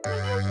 Thank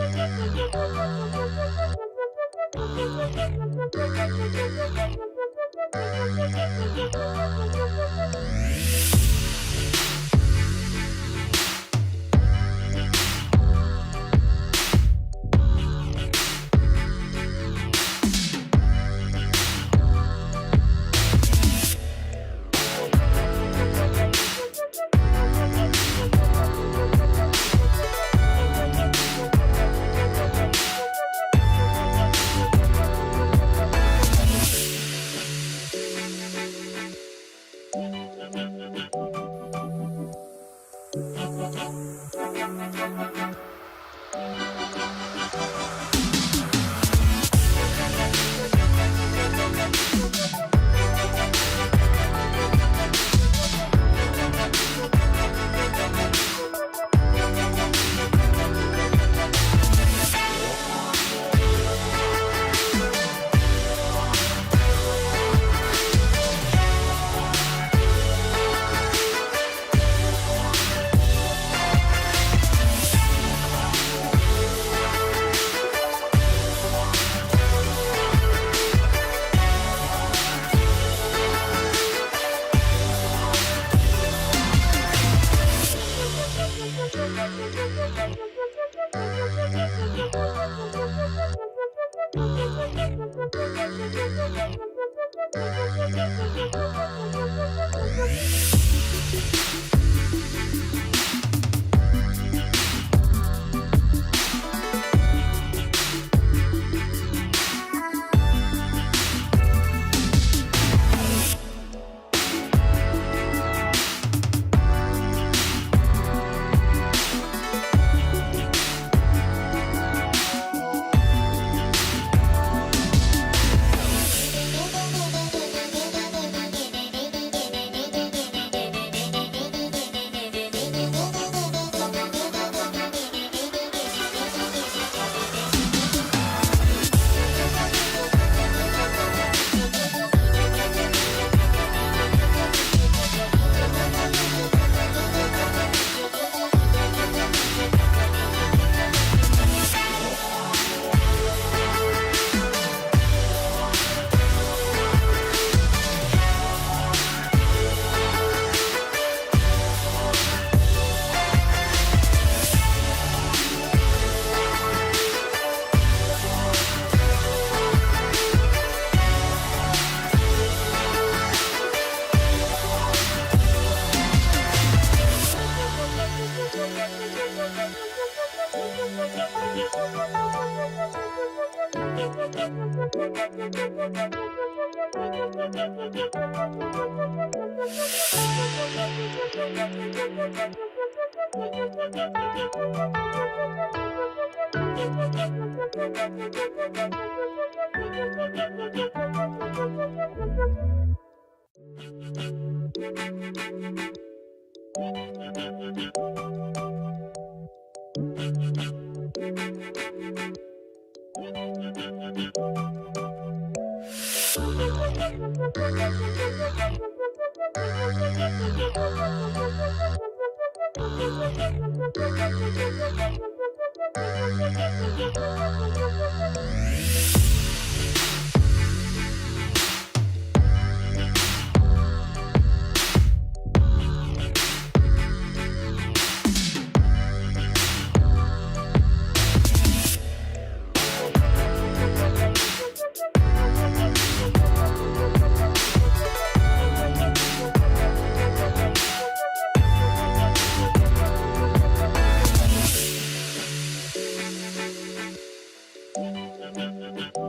you.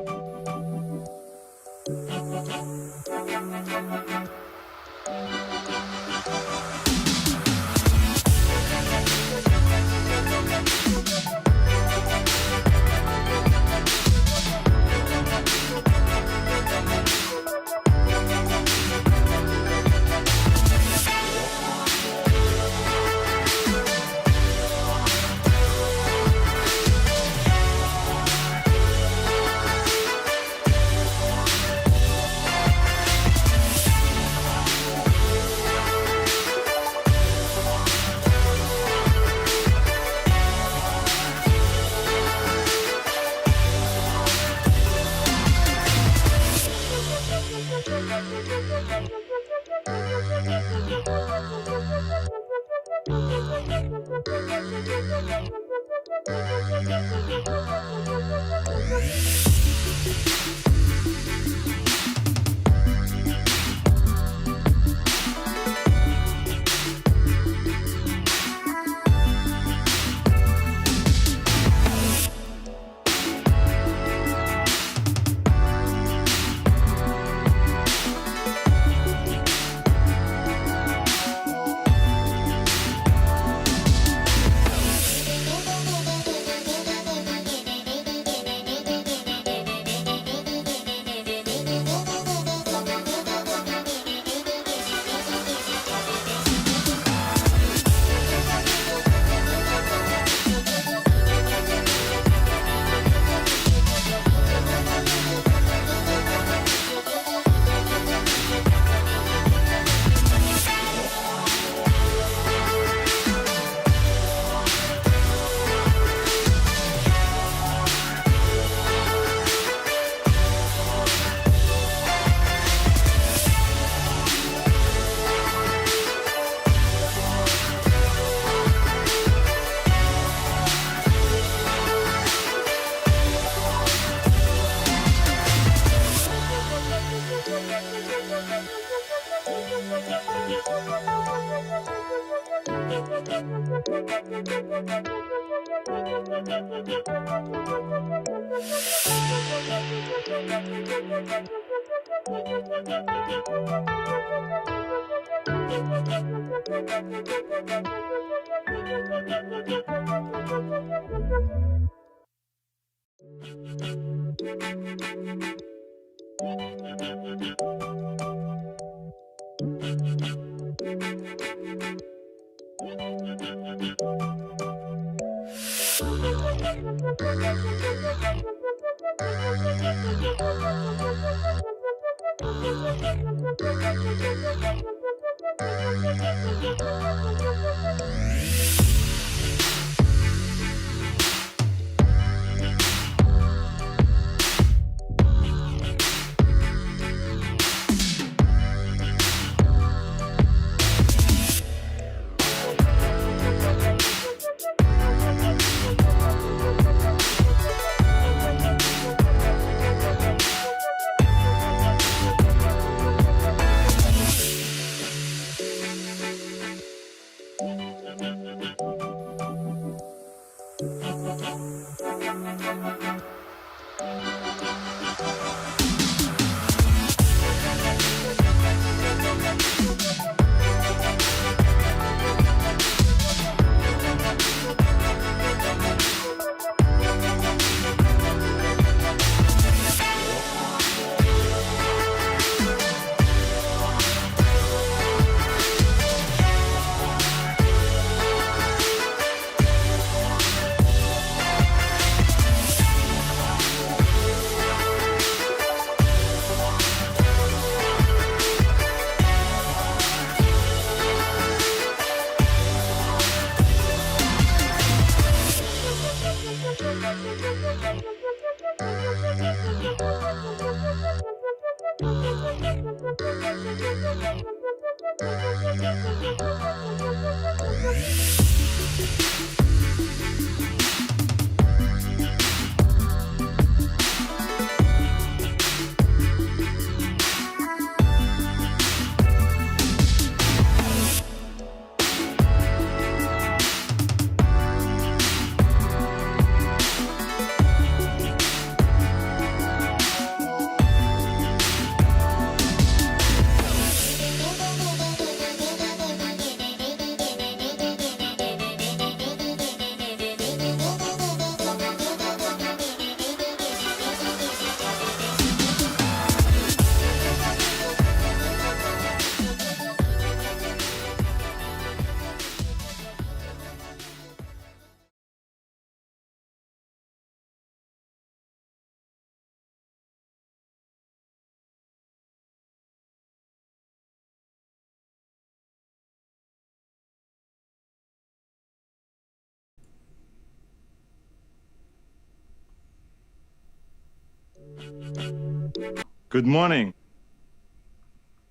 Good morning.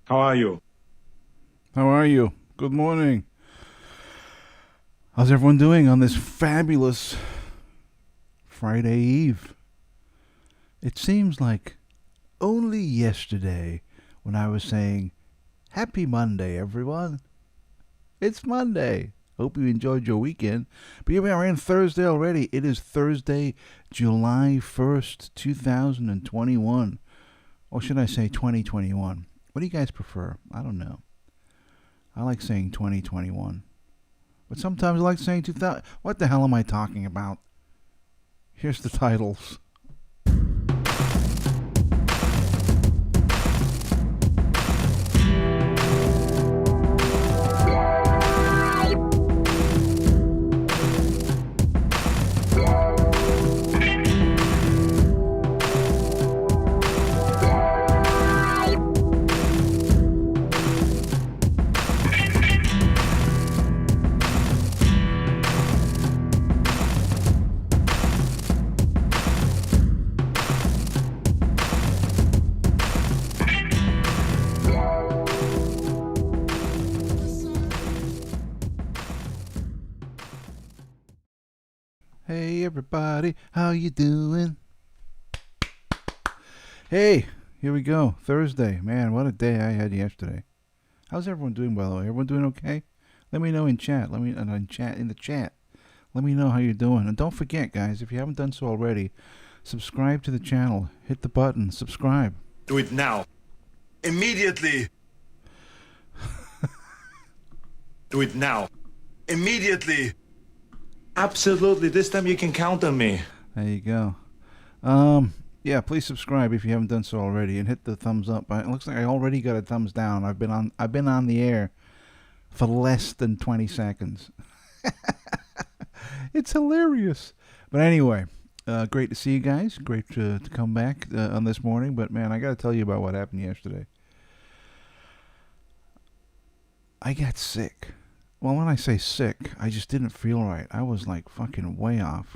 How are you? How are you? Good morning. How's everyone doing on this fabulous Friday Eve. It seems like only yesterday when I was saying, Happy Monday, everyone. It's Monday. Hope you enjoyed your weekend. But here we are in Thursday already. It is Thursday, July 1st, 2021. Or should I say 2021? What do you guys prefer? I don't know. I like saying 2021. But sometimes I like saying 2000. What the hell am I talking about? Here's the titles. Hey everybody, how you doing? Hey, here we go. Thursday. Man, what a day I had yesterday. How's everyone doing, by the way? Everyone doing okay? Let me know in chat. In the chat. Let me know how you're doing. And don't forget, guys, if you haven't done so already, subscribe to the channel. Hit the button. Subscribe. Do it now. Immediately. Do it now. Immediately. Absolutely. This time you can count on me. There you go. Yeah, please subscribe if you haven't done so already, and hit the thumbs up. It looks like I already got a thumbs down. I've been on the air for less than 20 seconds. It's hilarious. But anyway, great to see you guys. Great to come back on this morning. But man, I got to tell you about what happened yesterday. I got sick. Well, when I say sick, I just didn't feel right. I was like fucking way off.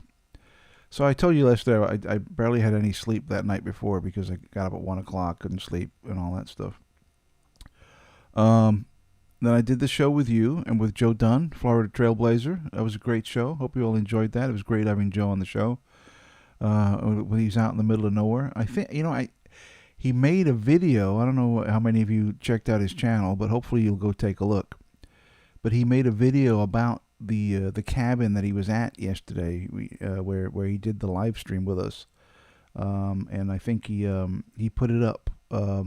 So I told you yesterday I barely had any sleep that night before because I got up at 1 o'clock, couldn't sleep, and all that stuff. Then I did the show with you and with Joe Dunn, Florida Trailblazer. That was a great show. Hope you all enjoyed that. It was great having Joe on the show. When he's out in the middle of nowhere. I think, he made a video. I don't know how many of you checked out his channel, but hopefully you'll go take a look. But he made a video about the cabin that he was at yesterday, where he did the live stream with us, and I think he put it up. I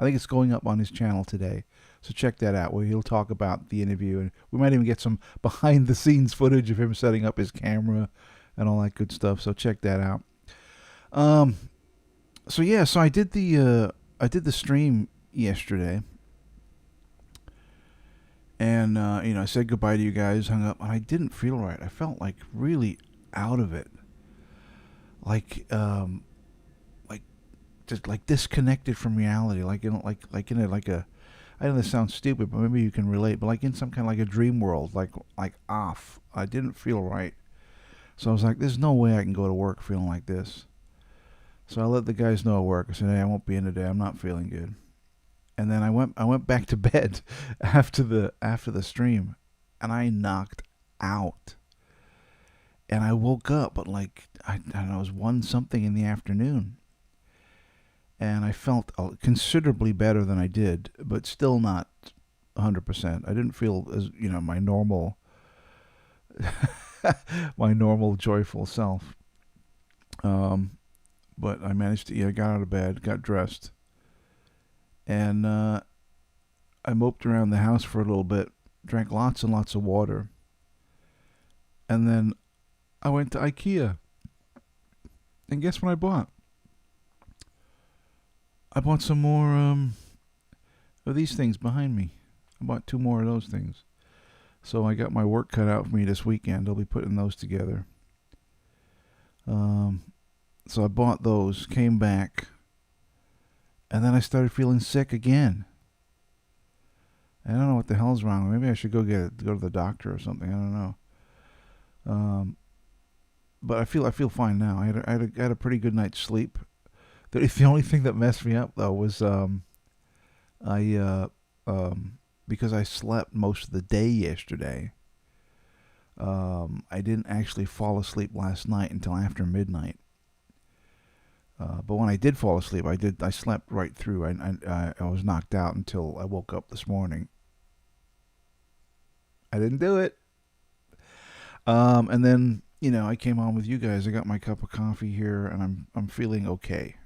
think it's going up on his channel today, so check that out. Where he'll talk about the interview, and we might even get some behind the scenes footage of him setting up his camera and all that good stuff. So check that out. So I did the stream yesterday. And, I said goodbye to you guys, hung up, and I didn't feel right. I felt like really out of it. Just disconnected from reality. I know this sounds stupid, but maybe you can relate, but like in some kind of like a dream world, like off. I didn't feel right. So I was like, there's no way I can go to work feeling like this. So I let the guys know at work. I said, hey, I won't be in today. I'm not feeling good. And then I went back to bed after the stream, and I knocked out. And I woke up at I don't know, it was 1 something in the afternoon. And I felt considerably better than I did, but still not 100%. I didn't feel as my normal my normal joyful self. But I managed to I got out of bed, got dressed. And I moped around the house for a little bit, drank lots and lots of water. And then I went to IKEA. And guess what I bought? I bought some more of these things behind me. I bought 2 more of those things. So I got my work cut out for me this weekend. I'll be putting those together. So I bought those, came back. And then I started feeling sick again. I don't know what the hell's wrong. Maybe I should go to the doctor or something. I don't know. But I feel fine now. I had a pretty good night's sleep. The only thing that messed me up though was because I slept most of the day yesterday. I didn't actually fall asleep last night until after midnight. But when I did fall asleep, I slept right through. I was knocked out until I woke up this morning. I didn't do it. And then, I came on with you guys. I got my cup of coffee here, and I'm feeling okay.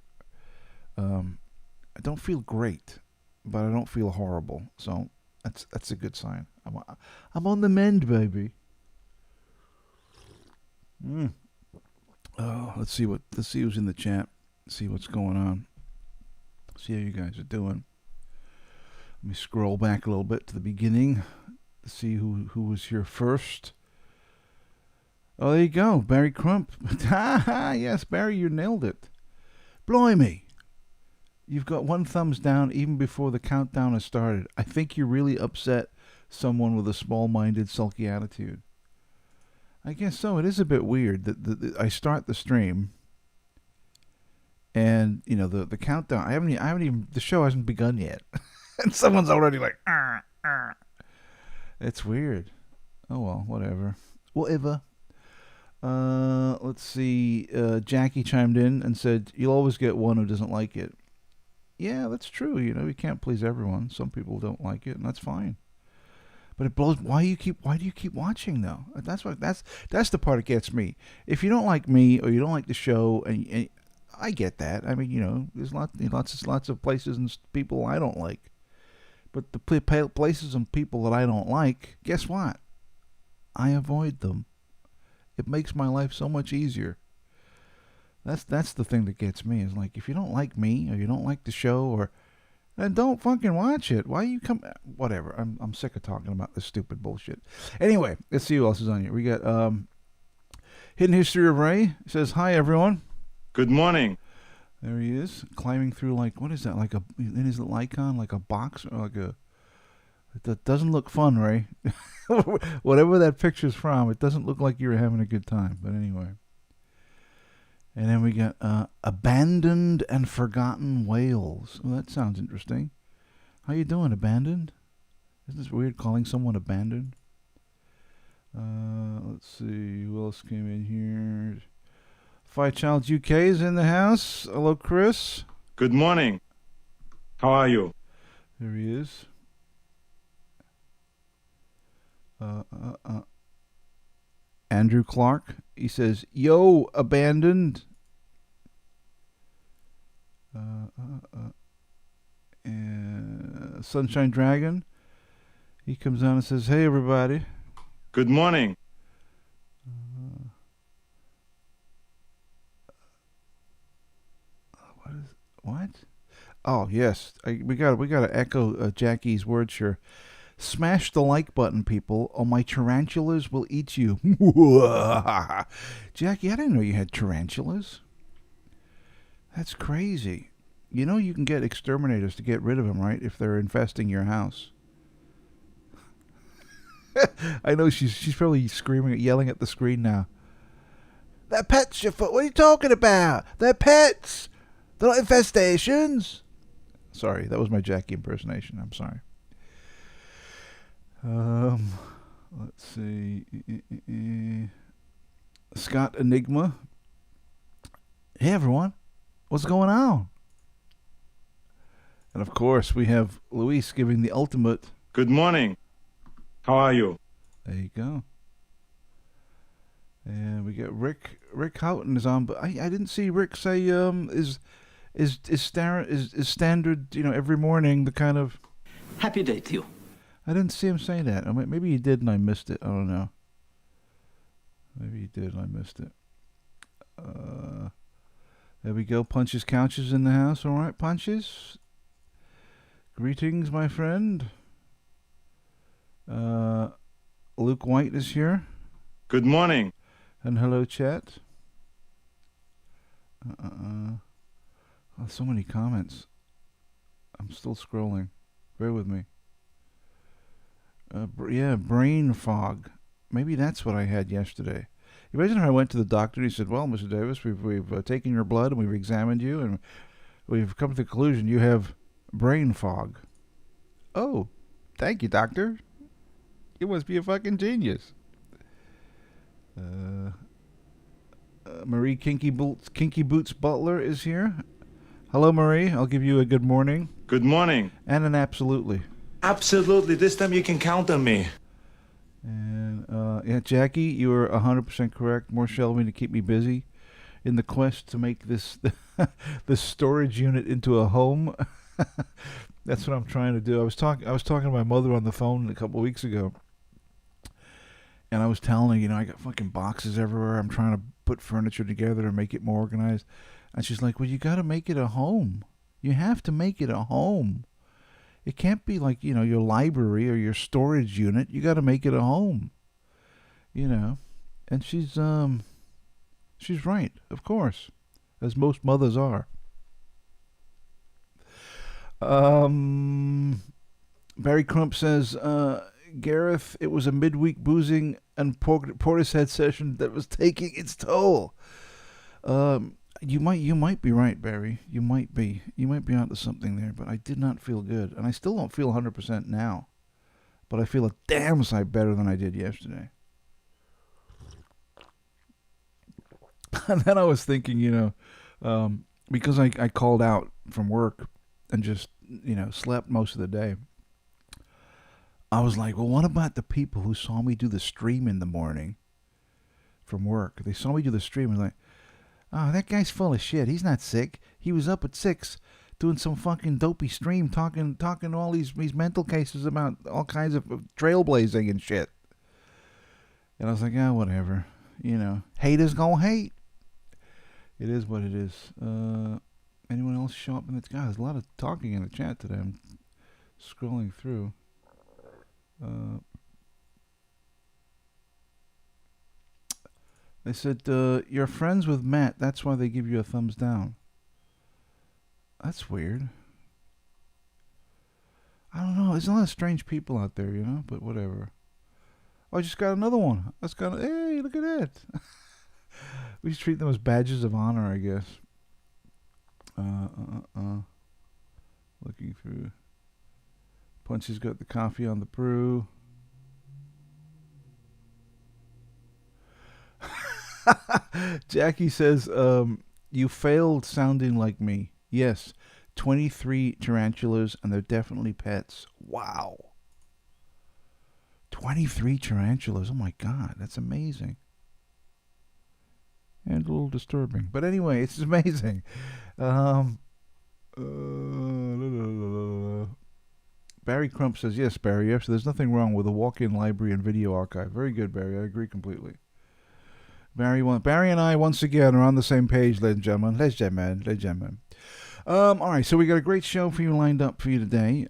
I don't feel great, but I don't feel horrible. So that's a good sign. I'm on the mend, baby. Oh, let's see who's in the chat. See what's going on. See how you guys are doing. Let me scroll back a little bit to the beginning to see who was here first. Oh, there you go, Barry Crump. Yes, Barry, you nailed it. Blimey. You've got one thumbs down even before the countdown has started. I think you really upset someone with a small-minded, sulky attitude. I guess so. It is a bit weird that I start the stream, and the countdown. I haven't even. The show hasn't begun yet, and someone's already like, "Arr, arr." It's weird. Oh well, whatever. Let's see. Jackie chimed in and said, "You'll always get one who doesn't like it." Yeah, that's true. You can't please everyone. Some people don't like it, and that's fine. But it blows. Why do you keep watching though? That's the part that gets me. If you don't like me or you don't like the show, and I get that. I mean, there's lots of places and people I don't like. But the places and people that I don't like, guess what? I avoid them. It makes my life so much easier. That's the thing that gets me. Is like, if you don't like me or you don't like the show, then don't fucking watch it. Why you come? Whatever. I'm sick of talking about this stupid bullshit. Anyway, let's see who else is on here. We got Hidden History of Ray. Says hi everyone. Good morning. There he is, climbing through what is that? Like in his little icon, like a box or like a. That doesn't look fun, Ray. Whatever that picture's from, it doesn't look like you're having a good time. But anyway. And then we got Abandoned and Forgotten Whales. Well, that sounds interesting. How you doing, Abandoned? Isn't this weird calling someone abandoned? Let's see. Who else came in here? Five Childs UK is in the house. Hello, Chris. Good morning. How are you? There he is. Andrew Clark. He says, "Yo, Abandoned." Sunshine Dragon. He comes on and says, "Hey, everybody." Good morning. What? Oh yes, we got to echo Jackie's words here. Smash the like button, people, or my tarantulas will eat you. Jackie, I didn't know you had tarantulas. That's crazy. You can get exterminators to get rid of them, right? If they're infesting your house. I know she's probably screaming, yelling at the screen now. They're pets, your foot. What are you talking about? They're pets. They're not infestations. Sorry, that was my Jackie impersonation. I'm sorry. Let's see. Scott Enigma. Hey, everyone. What's going on? And, of course, we have Luis giving the ultimate. Good morning. How are you? There you go. And we got Rick. Rick Houghton is on, but I didn't see Rick say is standard, every morning the kind of happy day to you. I didn't see him say that. Maybe he did and I missed it. I don't know. Maybe he did and I missed it. There we go. Punches Couches in the house. All right, Punches. Greetings, my friend. Luke White is here. Good morning. And hello, chat. Oh, so many comments. I'm still scrolling. Bear with me. Brain fog. Maybe that's what I had yesterday. Imagine if I went to the doctor and he said, "Well, Mr. Davis, we've taken your blood and we've examined you and we've come to the conclusion you have brain fog." Oh, thank you, doctor. You must be a fucking genius. Uh, Marie Kinky Boots Butler is here. Hello, Marie. I'll give you a good morning Good morning. and an absolutely. Absolutely. This time you can count on me. And yeah, Jackie, you are 100% correct. More shelving to keep me busy in the quest to make this this storage unit into a home. That's what I'm trying to do. I was talking to my mother on the phone a couple of weeks ago, and I was telling her, I got fucking boxes everywhere. I'm trying to put furniture together and make it more organized. And she's like, well, you got to make it a home. You have to make it a home. It can't be like, your library or your storage unit. You got to make it a home. And she's right, of course, as most mothers are. Barry Crump says, Gareth, it was a midweek boozing and Portishead session that was taking its toll. You might be right, Barry. You might be onto something there, but I did not feel good, and I still don't feel 100% now, but I feel a damn sight better than I did yesterday. And then I was thinking, because I called out from work and just slept most of the day. I was like, well, what about the people who saw me do the stream in the morning from work? They saw me do the stream and like, oh, that guy's full of shit. He's not sick. He was up at 6 doing some fucking dopey stream talking all these mental cases about all kinds of trailblazing and shit. And I was like, whatever. Haters gonna hate. It is what it is. Anyone else show up in the... God, there's a lot of talking in the chat today. I'm scrolling through. They said, you're friends with Matt. That's why they give you a thumbs down. That's weird. I don't know. There's a lot of strange people out there, but whatever. Oh, I just got another one. Hey, look at that. We should treat them as badges of honor, I guess. Looking through. Punchy's got the coffee on the brew. Jackie says, you failed sounding like me. Yes, 23 tarantulas, and they're definitely pets. Wow. 23 tarantulas. Oh, my God. That's amazing. And a little disturbing. But anyway, it's amazing. Barry Crump says, yes, Barry, yes, there's nothing wrong with a walk-in library and video archive. Very good, Barry. I agree completely. Barry and I, once again, are on the same page, ladies and gentlemen. Ladies and gentlemen. All right, so we got a great show for you lined up for you today.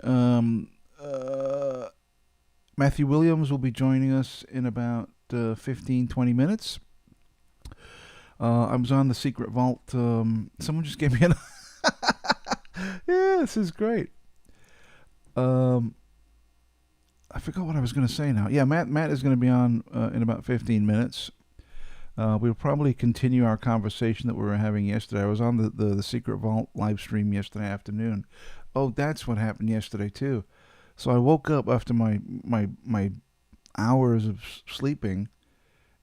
Matthew Williams will be joining us in about 15, 20 minutes. I was on the Secret Vault. Someone just gave me an... Yeah, this is great. I forgot what I was going to say now. Yeah, Matt is going to be on in about 15 minutes. We'll probably continue our conversation that we were having yesterday. I was on the Secret Vault live stream yesterday afternoon. Oh, that's what happened yesterday too. So I woke up after my hours of sleeping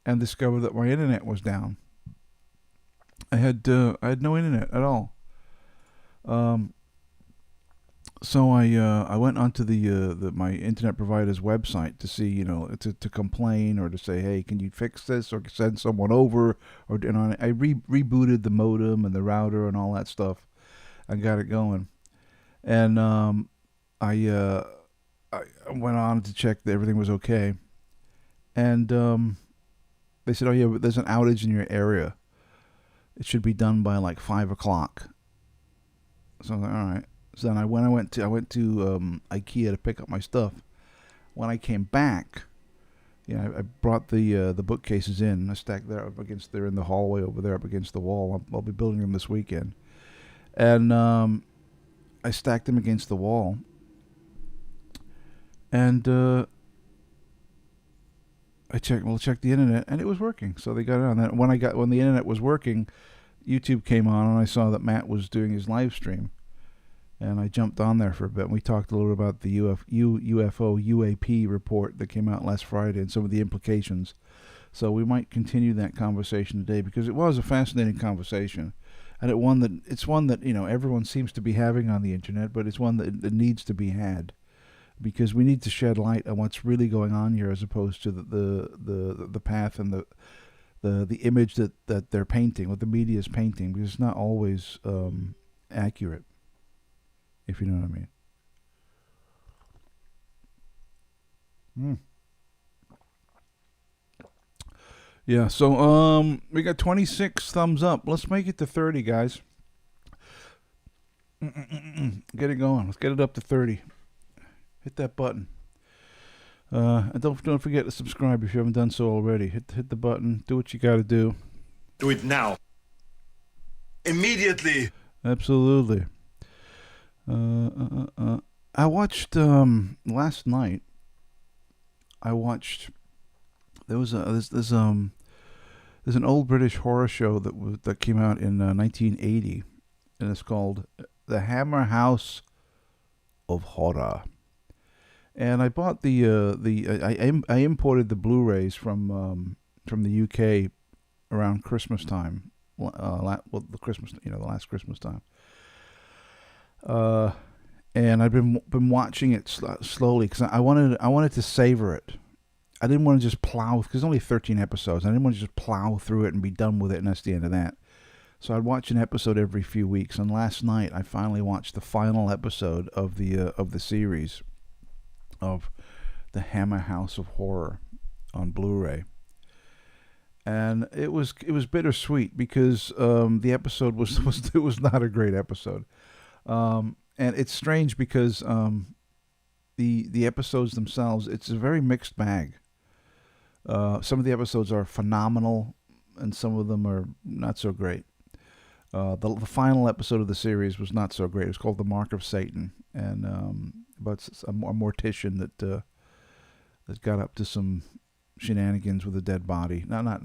and discovered that my internet was down. I had no internet at all. So I went onto the my internet provider's website to see, to complain or to say, hey, can you fix this or send someone over, or I rebooted the modem and the router and all that stuff. I got it going, and I went on to check that everything was okay, and they said, oh yeah, there's an outage in your area. It should be done by like 5 o'clock. So I was like, all right. So then I went to IKEA to pick up my stuff. When I came back, I brought the bookcases in. I stacked they're in the hallway over there up against the wall. I'll be building them this weekend, and I stacked them against the wall. And I checked the internet, and it was working. So they got it on that. When the internet was working, YouTube came on, and I saw that Matt was doing his live stream. And I jumped on there for a bit, and we talked a little about the UFO UAP report that came out last Friday and some of the implications. So we might continue that conversation today because it was a fascinating conversation, and it's one that everyone seems to be having on the internet, but it's one that needs to be had because we need to shed light on what's really going on here, as opposed to the path and the image that they're painting, what the media is painting, because it's not always accurate, if you know what I mean. Yeah, so we got 26 thumbs up. Let's make it to 30, guys. Get it going. Let's get it up to 30. Hit that button. And don't forget to subscribe if you haven't done so already. Hit the button. Do what you got to do. Do it now. Immediately. Absolutely. I watched last night. There's an old British horror show that came out in 1980, and it's called The Hammer House of Horror. And I bought I imported the Blu-rays from the UK around Christmas time. The last Christmas time. And I've been watching it slowly because I wanted to savor it. I didn't want to just plow, because there's only 13 episodes. I didn't want to just plow through it and be done with it, and that's the end of that. So I'd watch an episode every few weeks. And last night I finally watched the final episode of the series of The Hammer House of Horror on Blu-ray. And it was bittersweet because the episode was not a great episode. And it's strange because the episodes themselves, it's a very mixed bag. Some of the episodes are phenomenal, and some of them are not so great. The final episode of the series was not so great. It was called The Mark of Satan, and about a mortician that got up to some shenanigans with a dead body. Not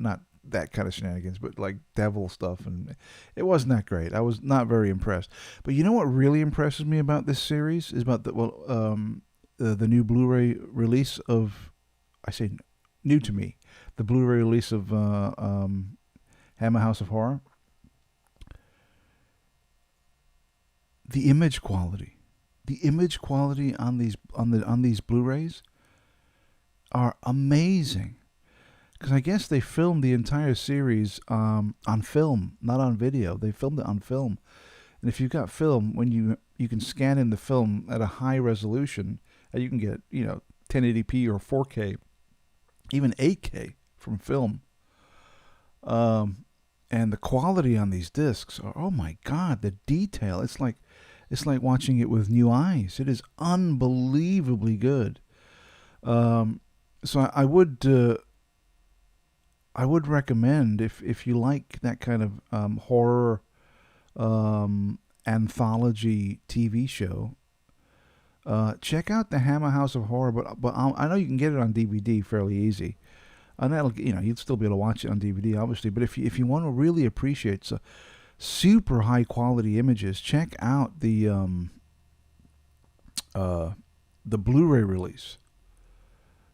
that kind of shenanigans, but like devil stuff, and it wasn't that great. I was not very impressed. But you know what really impresses me about this series is about the new Blu-ray release of, I say new to me, the Blu-ray release of Hammer House of Horror. The image quality on these Blu-rays are amazing. Because I guess they filmed the entire series on film, not on video. They filmed it on film, and if you've got film, when you can scan in the film at a high resolution, and you can get 1080p or 4K, even 8K from film. And the quality on these discs are, oh my God, the detail. It's like watching it with new eyes. It is unbelievably good. So I would recommend, if you like that kind of horror anthology TV show, check out The Hammer House of Horror. But I know you can get it on DVD fairly easy, and that'll you'd still be able to watch it on DVD, obviously. But if you want to really appreciate super high quality images, check out the Blu-ray release,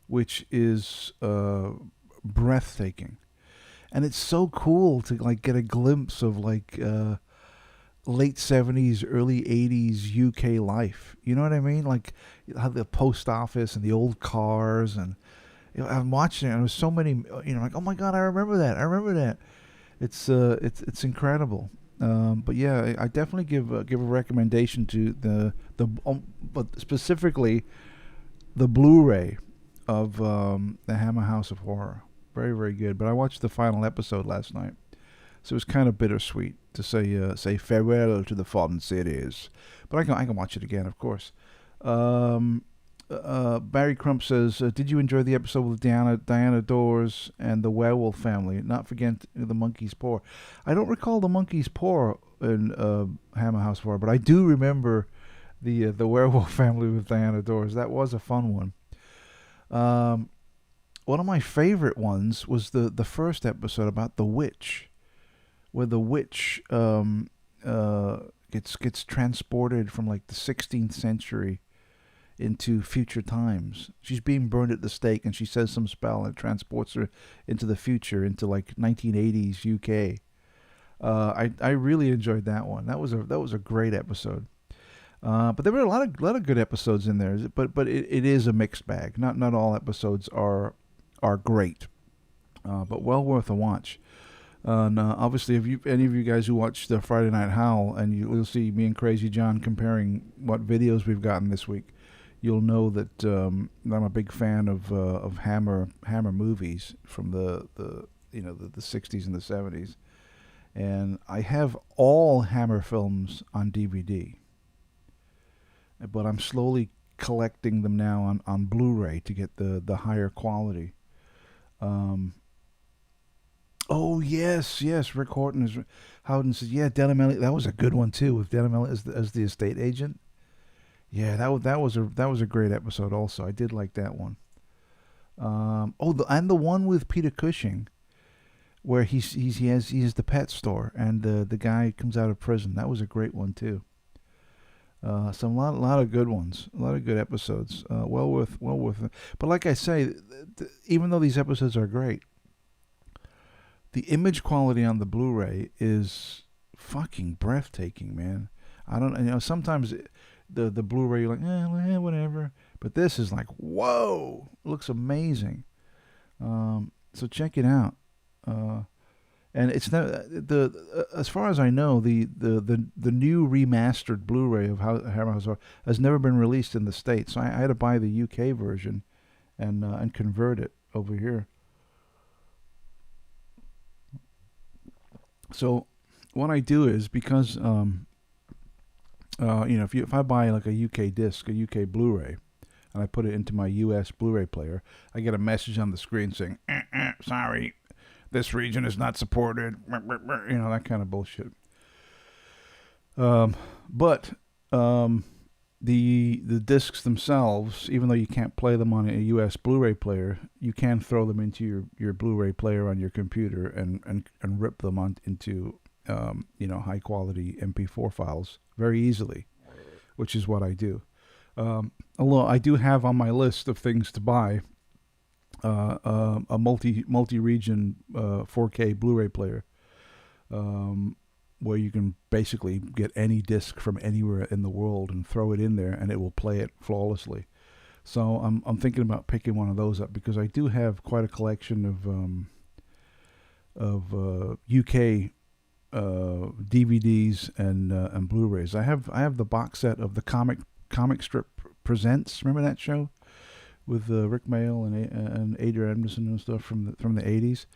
which is breathtaking, and it's so cool to get a glimpse of late 70s, early 80s UK life. You know what I mean? Like how the post office and the old cars, and I'm watching it, and there's so many, like, oh my God, I remember that. It's incredible. But yeah, I definitely give a recommendation to but specifically the Blu-ray of The Hammer House of Horror. Very, very good. But I watched the final episode last night, so it was kind of bittersweet to say farewell to the fun series. But I can watch it again, of course. Barry Crump says, did you enjoy the episode with Diana Dors and the werewolf family? Not forget the monkey's paw. I don't recall the monkey's paw in Hammer House of Horror, but I do remember the werewolf family with Diana Dors. That was a fun one. One of my favorite ones was the first episode about the witch, where the witch gets transported from like the 16th century into future times. She's being burned at the stake, and she says some spell, and it transports her into the future, into like 1980s UK. I really enjoyed that one. That was a great episode. But there were a lot of good episodes in there. But it is a mixed bag. Not all episodes are great, but well worth a watch. And obviously, if any of you guys who watch the Friday Night Howl, and you'll see me and Crazy John comparing what videos we've gotten this week, you'll know that I'm a big fan of Hammer movies from the 60s and the 70s, and I have all Hammer films on DVD, but I'm slowly collecting them now on Blu-ray to get the higher quality. Oh yes, Rick Howden says, yeah, Denham Elliott. That was a good one too, with Denham Elliott as the estate agent. Yeah, that was a great episode. Also, I did like that one. And the one with Peter Cushing, where he has the pet store, and the guy comes out of prison. That was a great one too. A lot of good ones, a lot of good episodes. Well worth it. But like I say, even though these episodes are great, the image quality on the Blu-ray is fucking breathtaking, man. I don't, sometimes the Blu-ray you're like, whatever. But this is like, whoa, it looks amazing. So check it out. And it's not as far as I know, the new remastered Blu-ray of Hammer House has never been released in the States. So I had to buy the UK version and convert it over here. So what I do is, because if I buy like a UK disc, a UK Blu-ray, and I put it into my US Blu-ray player, I get a message on the screen saying, sorry, this region is not supported, that kind of bullshit. But the discs themselves, even though you can't play them on a US Blu-ray player, you can throw them into your Blu-ray player on your computer and rip them into high quality MP4 files very easily, which is what I do. Although I do have on my list of things to buy a multi-region 4K Blu-ray player, where you can basically get any disc from anywhere in the world and throw it in there, and it will play it flawlessly. So I'm thinking about picking one of those up, because I do have quite a collection of UK DVDs and Blu-rays. I have the box set of the comic strip presents. Remember that show with Rick Mayall and Adrian Edmondson and stuff from the 80s?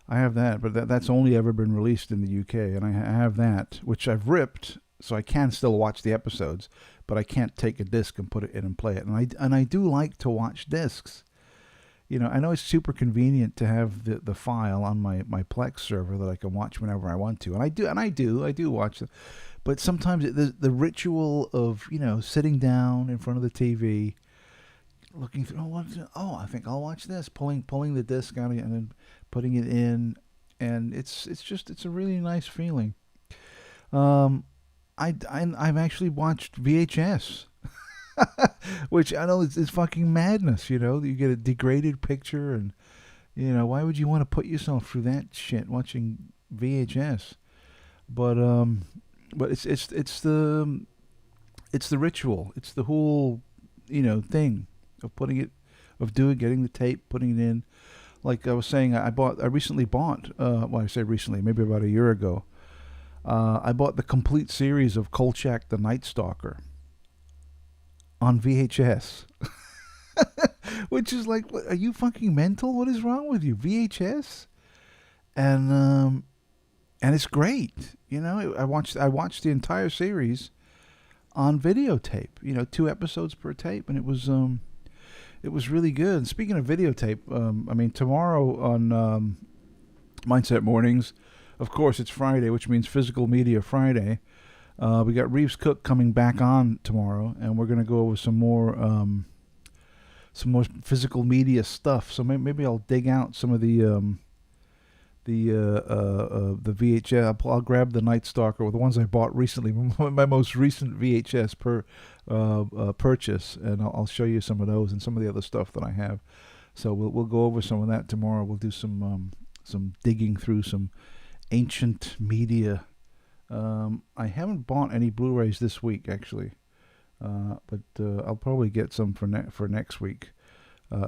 I have that, but that's only ever been released in the UK, and I have that, which I've ripped, so I can still watch the episodes, but I can't take a disc and put it in and play it. And I do like to watch discs. I know it's super convenient to have the file on my Plex server that I can watch whenever I want to, and I do watch it. But sometimes the ritual of sitting down in front of the TV, looking through, I think I'll watch this, pulling the disc out and then putting it in, and it's a really nice feeling. I've actually watched VHS, which I know is fucking madness. You get a degraded picture, and why would you want to put yourself through that shit watching VHS? But it's the ritual. It's the whole thing of getting the tape, putting it in. Like I was saying, I recently bought, I say recently, maybe about a year ago, I bought the complete series of Kolchak the Night Stalker on VHS. Which is like, what, are you fucking mental? What is wrong with you? VHS? And it's great. I watched the entire series on videotape, 2 episodes per tape, and it was really good. And speaking of videotape, tomorrow on Mindset Mornings, of course, it's Friday, which means Physical Media Friday. We got Reeves Cook coming back on tomorrow, and we're going to go over some more physical media stuff. So maybe I'll dig out some of the the VHS. I'll grab the Night Stalker, the ones I bought recently, my most recent VHS purchase, and I'll show you some of those and some of the other stuff that I have. So we'll go over some of that tomorrow. We'll do some digging through some ancient media. I haven't bought any Blu-rays this week actually, but I'll probably get some for next week.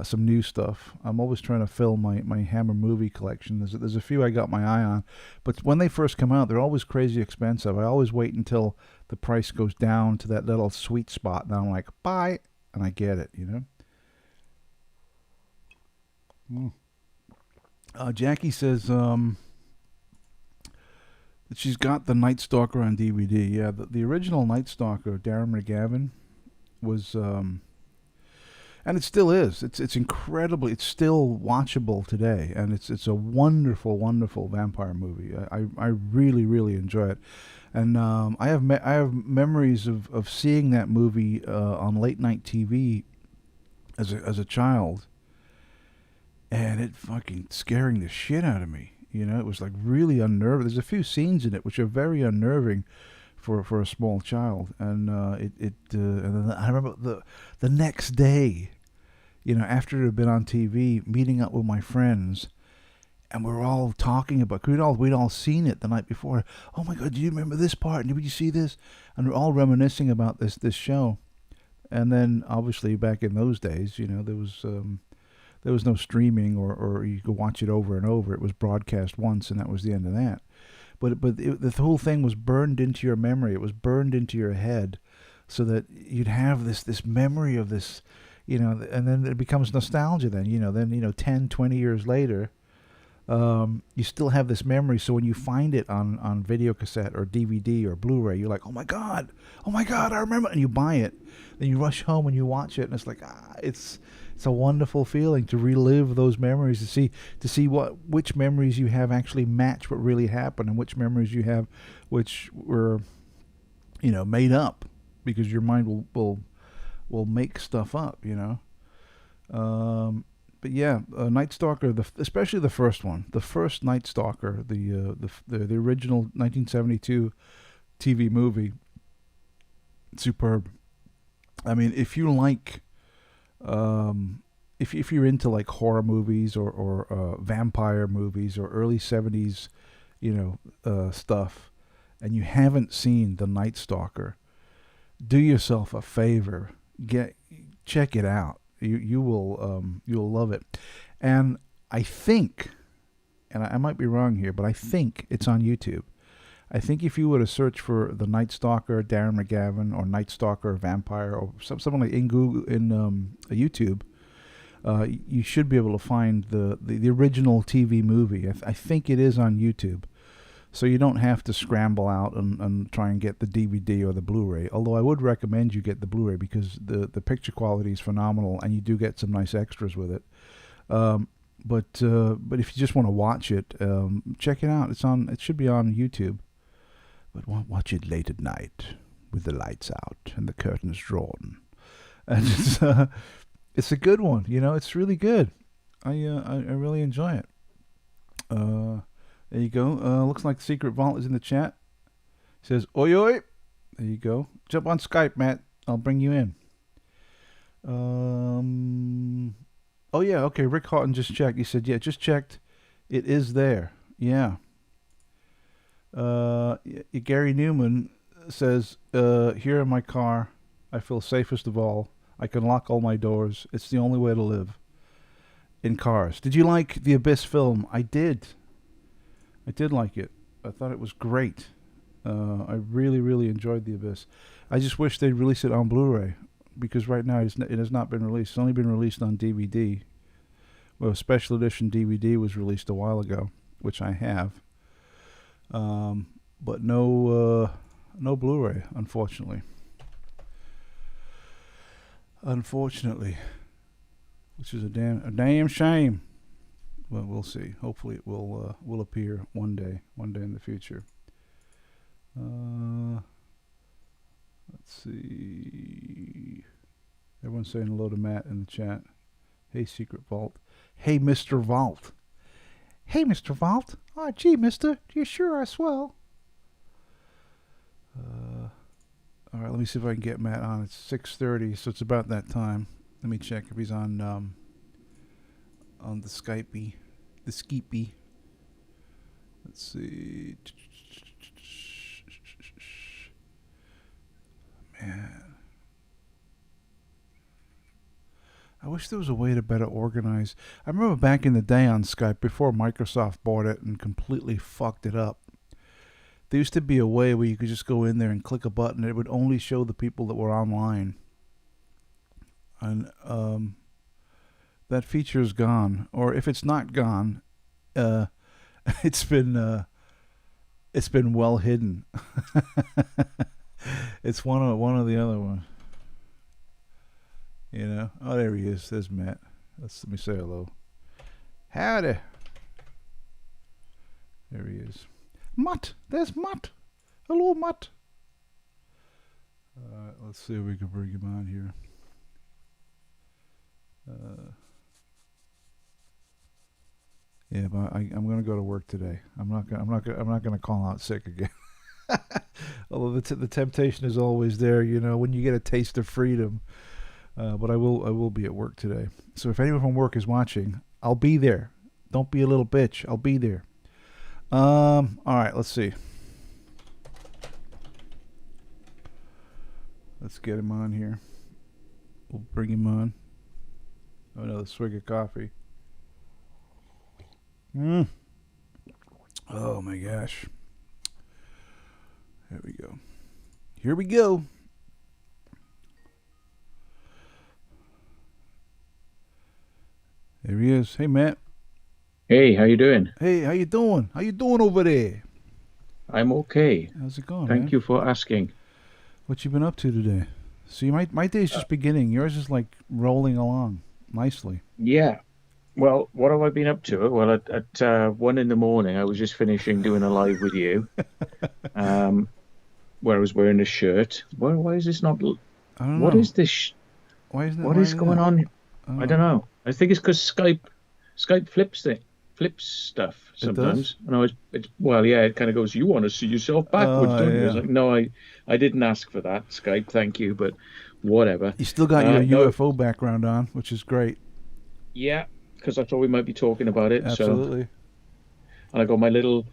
Some new stuff. I'm always trying to fill my Hammer movie collection. There's a few I got my eye on, but when they first come out, they're always crazy expensive. I always wait until the price goes down to that little sweet spot, and I'm like, buy, and I get it, you know. Jackie says that she's got the Night Stalker on DVD. Yeah, the original Night Stalker, Darren McGavin, was and it still is. It's incredibly. It's still watchable today, and it's a wonderful, wonderful vampire movie. I really, really enjoy it, and I have memories of seeing that movie on late night TV as a child, and it fucking scaring the shit out of me. You know, it was like really unnerving. There's a few scenes in it which are very unnerving for a small child, and and then I remember the next day, you know, after it had been on TV, meeting up with my friends, and we're all talking about, we'd all seen it the night before. Oh my God, do you remember this part? Did you see this? And we're all reminiscing about this show. And then obviously back in those days, you know, there was no streaming or you could watch it over and over. It was broadcast once, and that was the end of that. But the whole thing was burned into your memory. It was burned into your head, so that you'd have this memory of this, you know, and then it becomes nostalgia. Then 10, 20 years later, you still have this memory. So when you find it on video cassette or DVD or Blu-ray, you're like, oh my God, I remember, and you buy it. Then you rush home and you watch it, and it's like, it's a wonderful feeling to relive those memories, to see which memories you have actually match what really happened, and which memories you have which were, you know, made up, because your mind will make stuff up, you know. But yeah, Night Stalker, especially the first one, the first Night Stalker, the original 1972 TV movie, superb. I mean, if you like, if you're into like horror movies or vampire movies or early 70s, you know, stuff, and you haven't seen the Night Stalker, do yourself a favor, check it out. You'll love it. And I think, and I might be wrong here, but I think it's on YouTube. I think if you were to search for the Night Stalker Darren McGavin or Night Stalker Vampire or something like in Google YouTube, you should be able to find the original TV movie. I think it is on YouTube, so you don't have to scramble out and try and get the DVD or the Blu-ray. Although I would recommend you get the Blu-ray, because the picture quality is phenomenal, and you do get some nice extras with it. But if you just want to watch it, check it out. It should be on YouTube. But watch it late at night with the lights out and the curtains drawn, and it's a good one. You know, it's really good. I really enjoy it. There you go. Looks like Secret Vault is in the chat. It says oi oi. There you go. Jump on Skype, Matt. I'll bring you in. Oh yeah. Okay. Rick Houghton just checked. He said, yeah, just checked. It is there. Yeah. Gary Newman says, here in my car, I feel safest of all. I can lock all my doors. It's the only way to live. In cars. Did you like the Abyss film? I did. I did like it. I thought it was great. I really, really enjoyed the Abyss. I just wish they'd release it on Blu-ray, because right now it has not been released. It's only been released on DVD. Well, a special edition DVD was released a while ago, which I have. But no Blu-ray, unfortunately. Which is a damn shame. Well, we'll see. Hopefully, it will appear one day in the future. Let's see. Everyone's saying hello to Matt in the chat. Hey, Secret Vault. Hey, Mr. Vault. Hey, Mr. Vault. Oh, gee, mister, you sure are swell. All right, let me see if I can get Matt on. It's 6:30, so it's about that time. Let me check if he's on the Skypey, the Skeepy. Let's see. Man, I wish there was a way to better organize. I remember back in the day on Skype, before Microsoft bought it and completely fucked it up, there used to be a way where you could just go in there and click a button. It would only show the people that were online. And that feature is gone. Or if it's not gone, it's been well hidden. It's one or the other one. You know. Oh, there he is. There's Matt. Let me say hello. Howdy. There he is. Mutt. There's Mutt. Hello, Mutt. Let's see if we can bring him on here. Yeah, but I'm gonna go to work today. I'm not gonna call out sick again. Although the temptation is always there, you know, when you get a taste of freedom. But I will be at work today. So if anyone from work is watching, I'll be there. Don't be a little bitch. I'll be there. All right, let's see. Let's get him on here. We'll bring him on. Oh, another swig of coffee. Oh my gosh. There we go. Here we go. There he is. Hey, Matt. Hey, how you doing? Hey, how you doing? How you doing over there? I'm okay. How's it going, Thank man? you for asking. What you been up to today? See, my day's just beginning. Yours is like rolling along nicely. Yeah. Well, what have I been up to? Well, at 1 in the morning, I was just finishing doing a live with you, where I was wearing a shirt. Why is this not? I don't know. What is this? Why isn't it? What is going on? I don't know. I think it's because Skype flips stuff sometimes. And it kind of goes, you want to see yourself backwards, don't you? Yeah. It's like, no, I didn't ask for that, Skype, thank you, but whatever. You still got your UFO background on, which is great. Yeah, because I thought we might be talking about it. Absolutely. So, and I got my little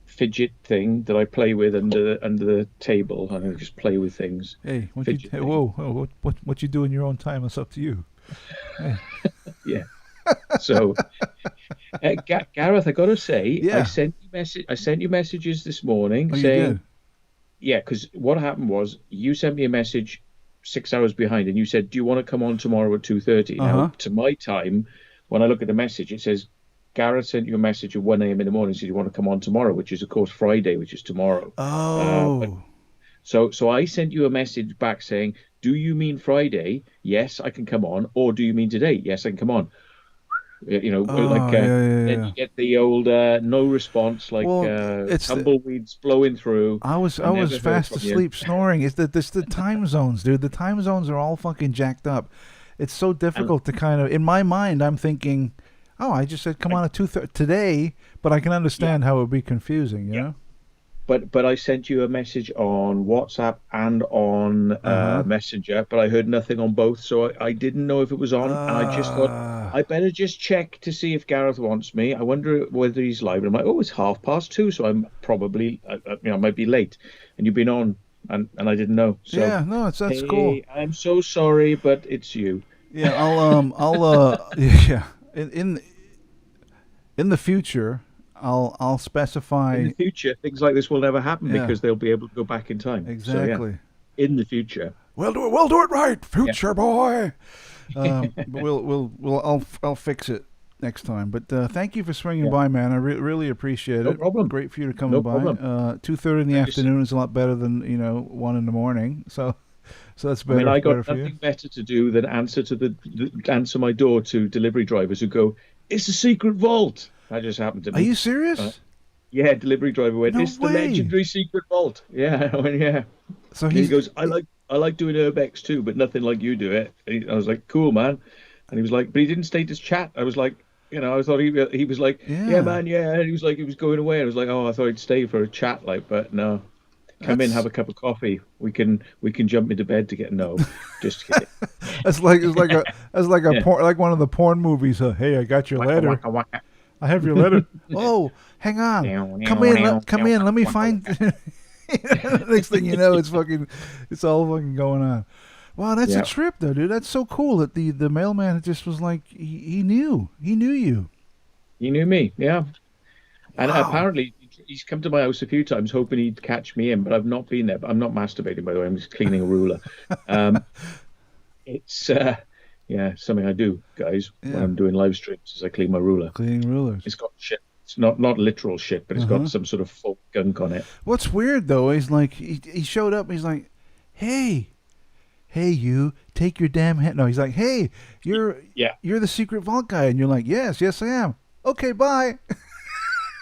fidget thing that I play with under the table, and I just play with things. Hey, what you do in your own time? It's up to you. Hey. Yeah. So, Gareth, I got to say, Yeah. I sent you messages this morning Oh, saying, you did? yeah, because what happened was you sent me a message 6 hours behind, and you said, "Do you want to come on tomorrow at 2:30?" Now, to my time, when I look at the message, it says Gareth sent you a message at 1 a.m. in the morning, said you want to come on tomorrow, which is of course Friday, which is tomorrow. Oh. So I sent you a message back saying, "Do you mean Friday? Yes, I can come on. Or do you mean today? Yes, I can come on." You know, then you get the old no response, like it's tumbleweeds blowing through. I was fast asleep snoring. It's the time zones, dude. The time zones are all fucking jacked up. It's so difficult to kind of, in my mind, I'm thinking, oh, I just said come on at 2:30 today, but I can understand how it would be confusing, you know. But I sent you a message on WhatsApp and on Messenger, but I heard nothing on both, so I didn't know if it was on, and I just thought I better just check to see if Gareth wants me. I wonder whether he's live. And I'm like, oh, it's 2:30, so I'm probably, I might be late. And you've been on, and I didn't know. So, yeah, no, that's cool. I'm so sorry, but it's you. Yeah, I'll yeah, in the future. I'll specify. In the future, things like this will never happen because they'll be able to go back in time. Exactly. So, yeah, in the future, we'll do it right, future boy. But I'll fix it next time. But thank you for swinging by, man. I really appreciate it. No problem. Great for you to come No by. problem. 2:30 in the afternoon is a lot better than 1 in the morning. So that's better. I mean, I got for nothing you. better to do than answer my door to delivery drivers who go, "It's a secret vault." That just happened to me. Are you serious? Yeah, delivery driver went, No "It's the way. legendary secret vault." Yeah, I went, yeah. So And he goes, I like doing Urbex too, but nothing like you do it. And I was like, cool, man. And he was like, but he didn't state his chat. I was like, I thought he was like, yeah, Yeah. man, yeah. And he was like, he was going away. I was like, oh, I thought he'd stay for a chat, like, but no. Come in, have That's a cup of coffee. We can jump into bed to get no. Just kidding. that's like that's like a Yeah. porn, like one of the porn movies. Hey, I got your Waka letter. waka waka. I have your letter. Oh, hang on. Come in. Let me find. Next thing you know, it's all fucking going on. Wow, that's a Yeah. trip, though, dude. That's so cool that the mailman just was like he knew you. He knew me, yeah. And Wow. apparently he's come to my house a few times hoping he'd catch me in, but I've not been there. But I'm not masturbating, by the way. I'm just cleaning a ruler. Um, it's yeah, something I do, guys, when Yeah, I'm doing live streams is I clean my ruler. cleaning rulers. It's got shit. It's not literal shit, but it's Uh got huh. some sort of folk gunk on it. What's weird though is like he showed up. He's like, hey, you take your damn head. No, he's like, hey, you're Yeah. you're the secret vault guy, and you're like, yes, I am. Okay, bye.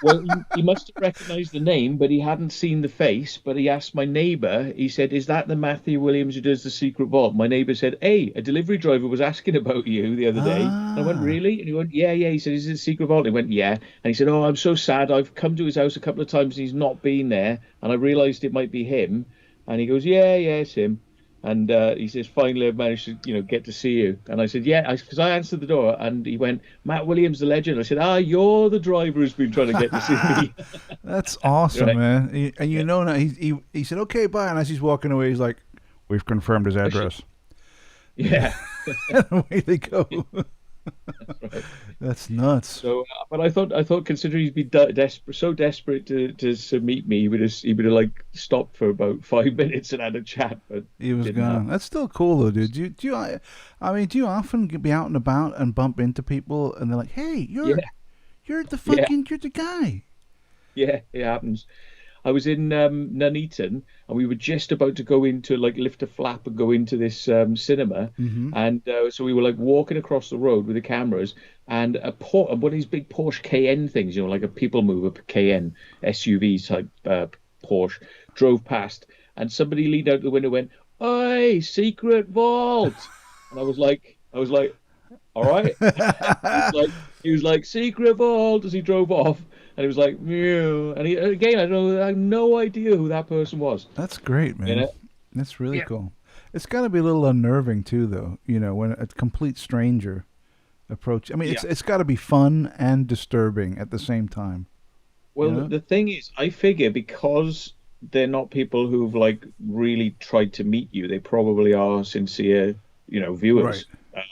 Well, he must have recognized the name, but he hadn't seen the face. But he asked my neighbor, he said, is that the Matthew Williams who does the secret vault? My neighbor said, hey, a delivery driver was asking about you the other day. And I went, Ah. really? And he went, yeah, yeah. He said, is it the secret vault? And he went, yeah. And he said, oh, I'm so sad. I've come to his house a couple of times and he's not been there. And I realized it might be him. And he goes, yeah, it's him. And he says, finally, I've managed to, get to see you. And I said, yeah, because I answered the door. And he went, Matt Williams, the legend. I said, you're the driver who's been trying to get to see me. That's awesome, Right. man. And Yeah. now he said, okay, bye. And as he's walking away, he's like, we've confirmed his I should, address. yeah. And away they go. Right. That's nuts. So, but I thought, considering he'd been desperate, so desperate to meet me, he would have like stopped for about 5 minutes and had a chat, but He was didn't gone. happen. That's still cool though, dude. Do you often be out and about and bump into people and they're like, hey, Yeah, yeah, you're the guy. yeah, it happens. I was in Nuneaton, and we were just about to go into like lift a flap and go into this cinema, Mm-hmm. and so we were like walking across the road with the cameras, and one of these big Porsche Cayenne things, like a people mover Cayenne SUV type Porsche, drove past, and somebody leaned out the window and went, "Oi, secret vault!" And I was like, all right. He was like, secret vault as he drove off, and he was like, mew. And again, I had no idea who that person was. That's great, You man. know? That's really Yeah. cool. It's got to be a little unnerving too, though. When a complete stranger approach. I mean, Yeah. it's got to be fun and disturbing at the same time. You Well, know? the thing is, I figure because they're not people who've like really tried to meet you, they probably are sincere, Right. viewers.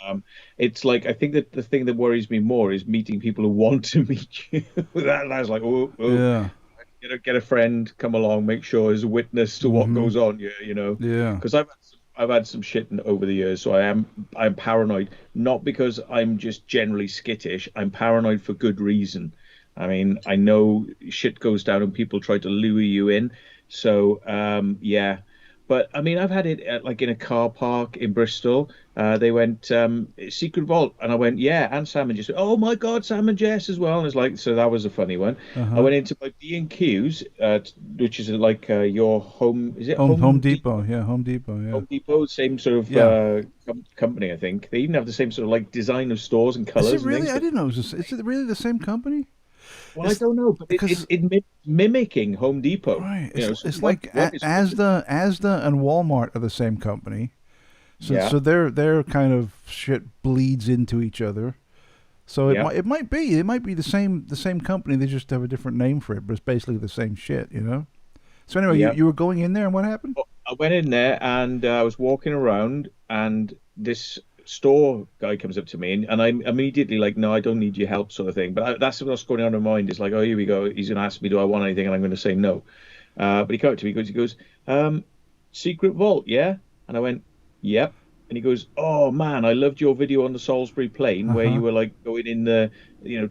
Um, it's like I think that the thing that worries me more is meeting people who want to meet you. That's like, oh, Yeah. get a friend, come along, make sure as a witness to what Mm-hmm. goes on here. Yeah. Because I've had some shit over the years, so I'm paranoid, not because I'm just generally skittish. I'm paranoid for good reason. I mean, I know shit goes down and people try to lure you in. So yeah. But I mean, I've had it like in a car park in Bristol. They went secret vault, and I went, yeah, and Sam and Jess. Oh my God, Sam and Jess as well. And it's like, so that was a funny one. Uh I huh. went into my B&Q's, which is like your home. Is it Home Home Depot. Yeah. Home Depot. Yeah. Home Depot, same sort of Yeah. company, I think. They even have the same sort of like design of stores and Is it colors and really? things. I But didn't know. Is it really the same company? well, I It's don't know, but because it mimicking Home Depot. right. So It's what like what is Asda and Walmart are the same company. So yeah, so their kind of shit bleeds into each other. So yeah. it might be the same company. They just have a different name for it, but it's basically the same shit. So anyway, Yeah. you were going in there, and what happened? I went in there and I was walking around, and this store guy comes up to me, and I'm immediately like, no, I don't need your help, sort of thing. But that's what's going on in my mind. It's like, oh, here we go. He's going to ask me, do I want anything? And I'm going to say no. But he came up to me because he goes, secret vault, yeah? And I went, yep. And he goes, oh man, I loved your video on the Salisbury Plain Uh where huh. you were like going in the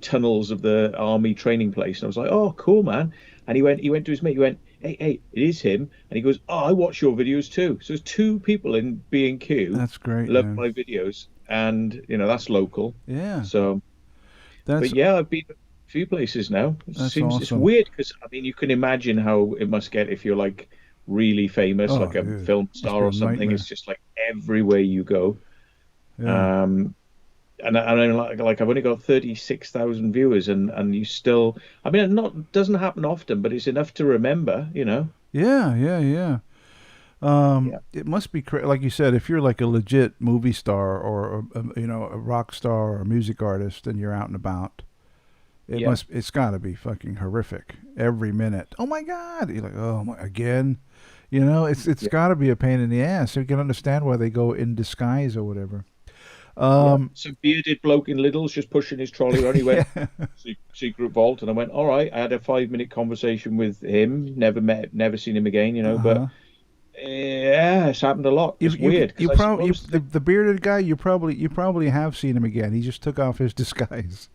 tunnels of the army training place. And I was like, oh, cool, man. And he went to his mate. He went, hey, it is him. And he goes, oh, I watch your videos too. So there's two people in B&Q That's great, love man. my videos, and that's local. Yeah, So, that's but yeah, I've been a few places now. that's It's awesome. weird because I mean, you can imagine how it must get if you're like really famous, Oh, like a dude, film must star be a or something. It's nightmare. just like everywhere you go. Yeah. Um, and I'm like I've only got 36,000 viewers, and you still, I mean, it not doesn't happen often, but it's enough to remember, you know. Yeah, yeah, yeah. Yeah, It must be like you said, if you're like a legit movie star or a rock star or a music artist, and you're out and about. yeah, It's got to be fucking horrific every minute. Oh my God! You're like, oh my, again. It's yeah, got to be a pain in the ass. So you can understand why they go in disguise or whatever. yeah. Um, Some bearded bloke in Lidl's just pushing his trolley around. He went yeah. secret vault, and I went, all right. I had a 5 minute conversation with him. Never seen him again, you know. But Uh-huh. yeah, it's happened a lot. You It's you weird because you I probably suppose the bearded guy. You probably have seen him again. He just took off his disguise.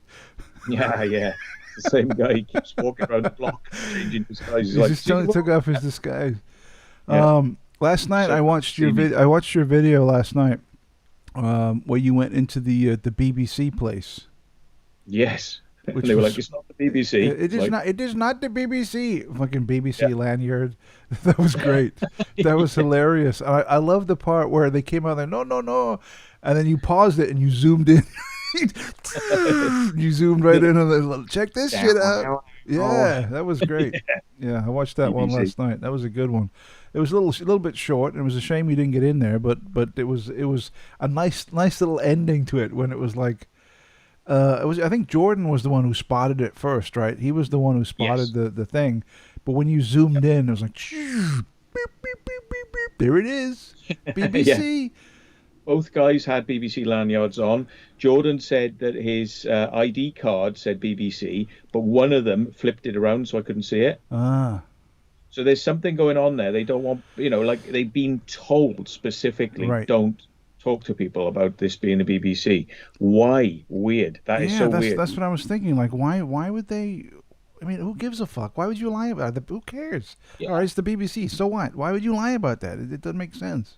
yeah, yeah. It's the same guy. He keeps walking around the block, changing disguises. He's He like, just see you totally took tomorrow. off his disguise. Yeah. Last night So I watched see me. I watched your video last night. Where you went into the BBC place, Yes. And which they were like, was it's not the BBC. it is Like, not. It is not the BBC. Fucking yeah. BBC lanyard. That was great. That was hilarious. I love the part where they came out there. No, no, no, and then you paused it and you zoomed in. You zoomed right in and then check this shit out. Oh, Yeah, that was great. Yeah, I watched that one BBC. last night. That was a good one. It was a little bit short, and it was a shame you didn't get in there. But it was a nice little ending to it when it was like it was. I think Jordan was the one who spotted it first, right? He was the one who spotted Yes. the thing. But when you zoomed in, it was like, beep, beep, beep, beep, beep. There it is, Yeah. BBC. Both guys had BBC lanyards on. Jordan said that his ID card said BBC, but one of them flipped it around so I couldn't see it. Ah, So there's something going on there. They don't want, like they've been told specifically, right. don't talk to people about this being the BBC. Why? Weird. That is Yeah, so that's weird. that's what I was thinking. Like, why would they? I mean, who gives a fuck? Why would you lie about it? Who cares? All Yeah. right, it's the BBC. So what? Why would you lie about that? It doesn't make sense.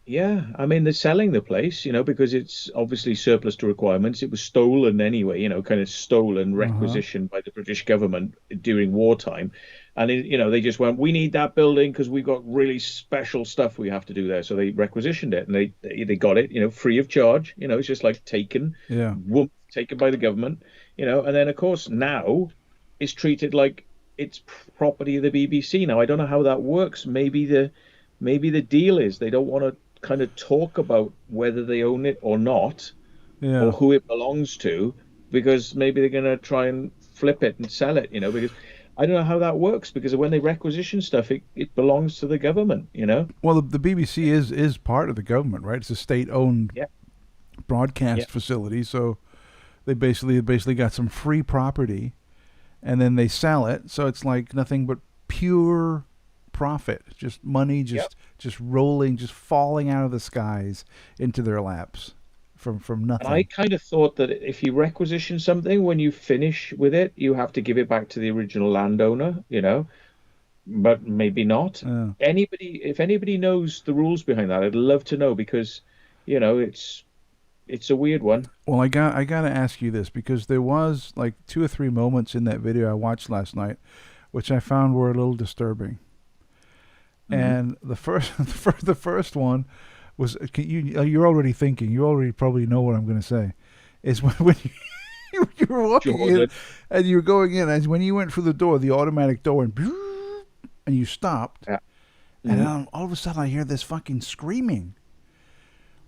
Yeah, I mean they're selling the place, because it's obviously surplus to requirements. It was stolen anyway, kind of stolen, Uh huh. requisitioned by the British government during wartime, and they just went, we need that building because we've got really special stuff we have to do there. So they requisitioned it, and they got it, free of charge. It's just like taken, Yeah. whoop, taken by the government, and then of course now it's treated like it's property of the BBC. Now I don't know how that works. Maybe the deal is they don't want to kind of talk about whether they own it or not, or Yeah. who it belongs to, because maybe they're going to try and flip it and sell it, because I don't know how that works, because when they requisition stuff, it belongs to the government. Well, the BBC is part of the government, right? It's a state-owned Yeah, yeah, broadcast facility, so they basically got some free property, and then they sell it. So it's like nothing but pure profit, just money, yeah. just rolling, just falling out of the skies into their laps from And I nothing. kind of thought that if you requisition something, when you finish with it, you have to give it back to the original landowner, but maybe not. Yeah. If anybody knows the rules behind that, I'd love to know, because, it's a weird one. Well, I got to ask you this, because there was like two or three moments in that video I watched last night, which I found were a little disturbing. Hmm. And the first the first one was you're already thinking, you already probably know what I'm going to say, is when you were walking in Jordan. and you were going in, and when you went through the door, the automatic door went and you stopped, Yeah. and Hmm. then all of a sudden I hear this fucking screaming,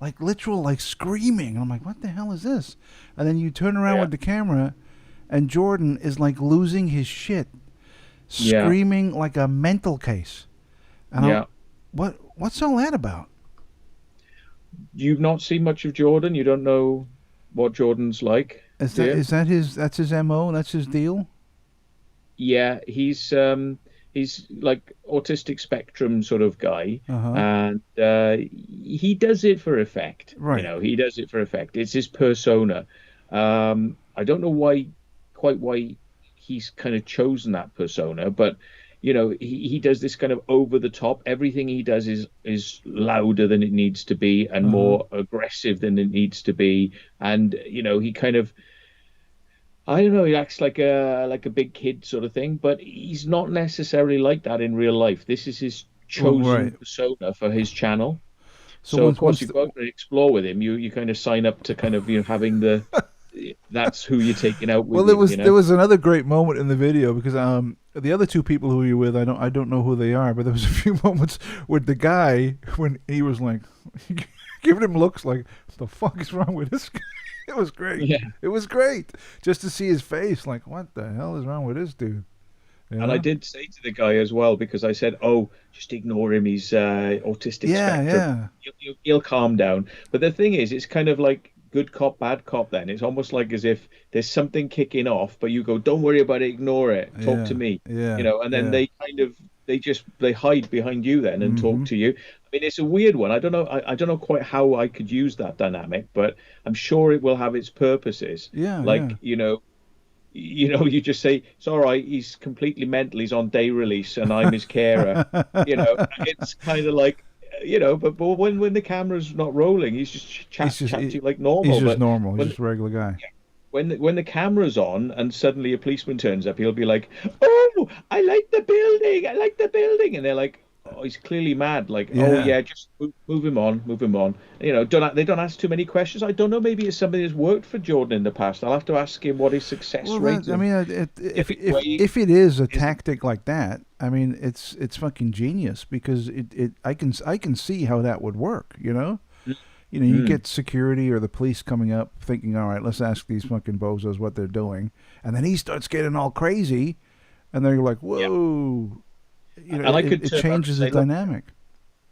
like literal like screaming. And I'm like, what the hell is this? And then you turn around Yeah. with the camera, and Jordan is like losing his shit, Yeah. screaming like a mental case. And I'm, Yeah. what's all that about? You've not seen much of Jordan. You don't know what Jordan's like, Is do that you? is that his that's his MO? That's his deal? Yeah, he's like autistic spectrum sort of guy, Uh huh. and he does it for effect. Right. He does it for effect. It's his persona. I don't know quite why he's kind of chosen that persona, but he does this kind of over the top. Everything he does is louder than it needs to be and Uh huh. more aggressive than it needs to be, and he kind of, I don't know, he acts like a big kid sort of thing, but he's not necessarily like that in real life. This is his Well, chosen right. persona for his channel. So So of once course once you go out and explore with him. You kind of sign up to kind of having the that's who you're taking out well, with you. You there know. was another great moment in the video because the other two people who you're with, I don't know who they are, but there was a few moments with the guy when he was like giving him looks like the fuck is wrong with this guy. It was great. Yeah. It was great just to see his face. Like, what the hell is wrong with this dude? You And I know? did say to the guy as well because I said, "Oh, just ignore him. He's autistic Yeah, spectrum. yeah, He'll calm down." But the thing is, it's kind of like good cop, bad cop. Then it's almost like as if there's something kicking off, but you go, "Don't worry about it. Ignore it. Talk to yeah, me." yeah, And then yeah. they kind of they hide behind you then and talk Mm-hmm. to you. I mean, it's a weird one. I don't know. I don't know quite how I could use that dynamic, but I'm sure it will have its purposes. Yeah, yeah. Like, you just say it's all right. He's completely mental. He's on day release, and I'm his carer. It's kind of like, but when the camera's not rolling, he's just he's just chat to you like he's normal. just But normal. He's when just a regular guy. when the camera's on and suddenly a policeman turns up, he'll be like, "Oh, I like the building. I like the building," and they're like, "Oh, he's clearly mad." Like, "Oh Yeah. yeah, just move him on, move him on." They don't ask too many questions. I don't know. Maybe it's somebody who's worked for Jordan in the past. I'll have to ask him what his success Well, rate I and mean, scientific way if it is a is. tactic like that, I mean, it's fucking genius because I can see how that would work. You Mm, get security or the police coming up, thinking, all right, let's ask these fucking bozos what they're doing, and then he starts getting all crazy, and they're like, yeah. whoa, And I could it turn around and changes the say, "Look, dynamic.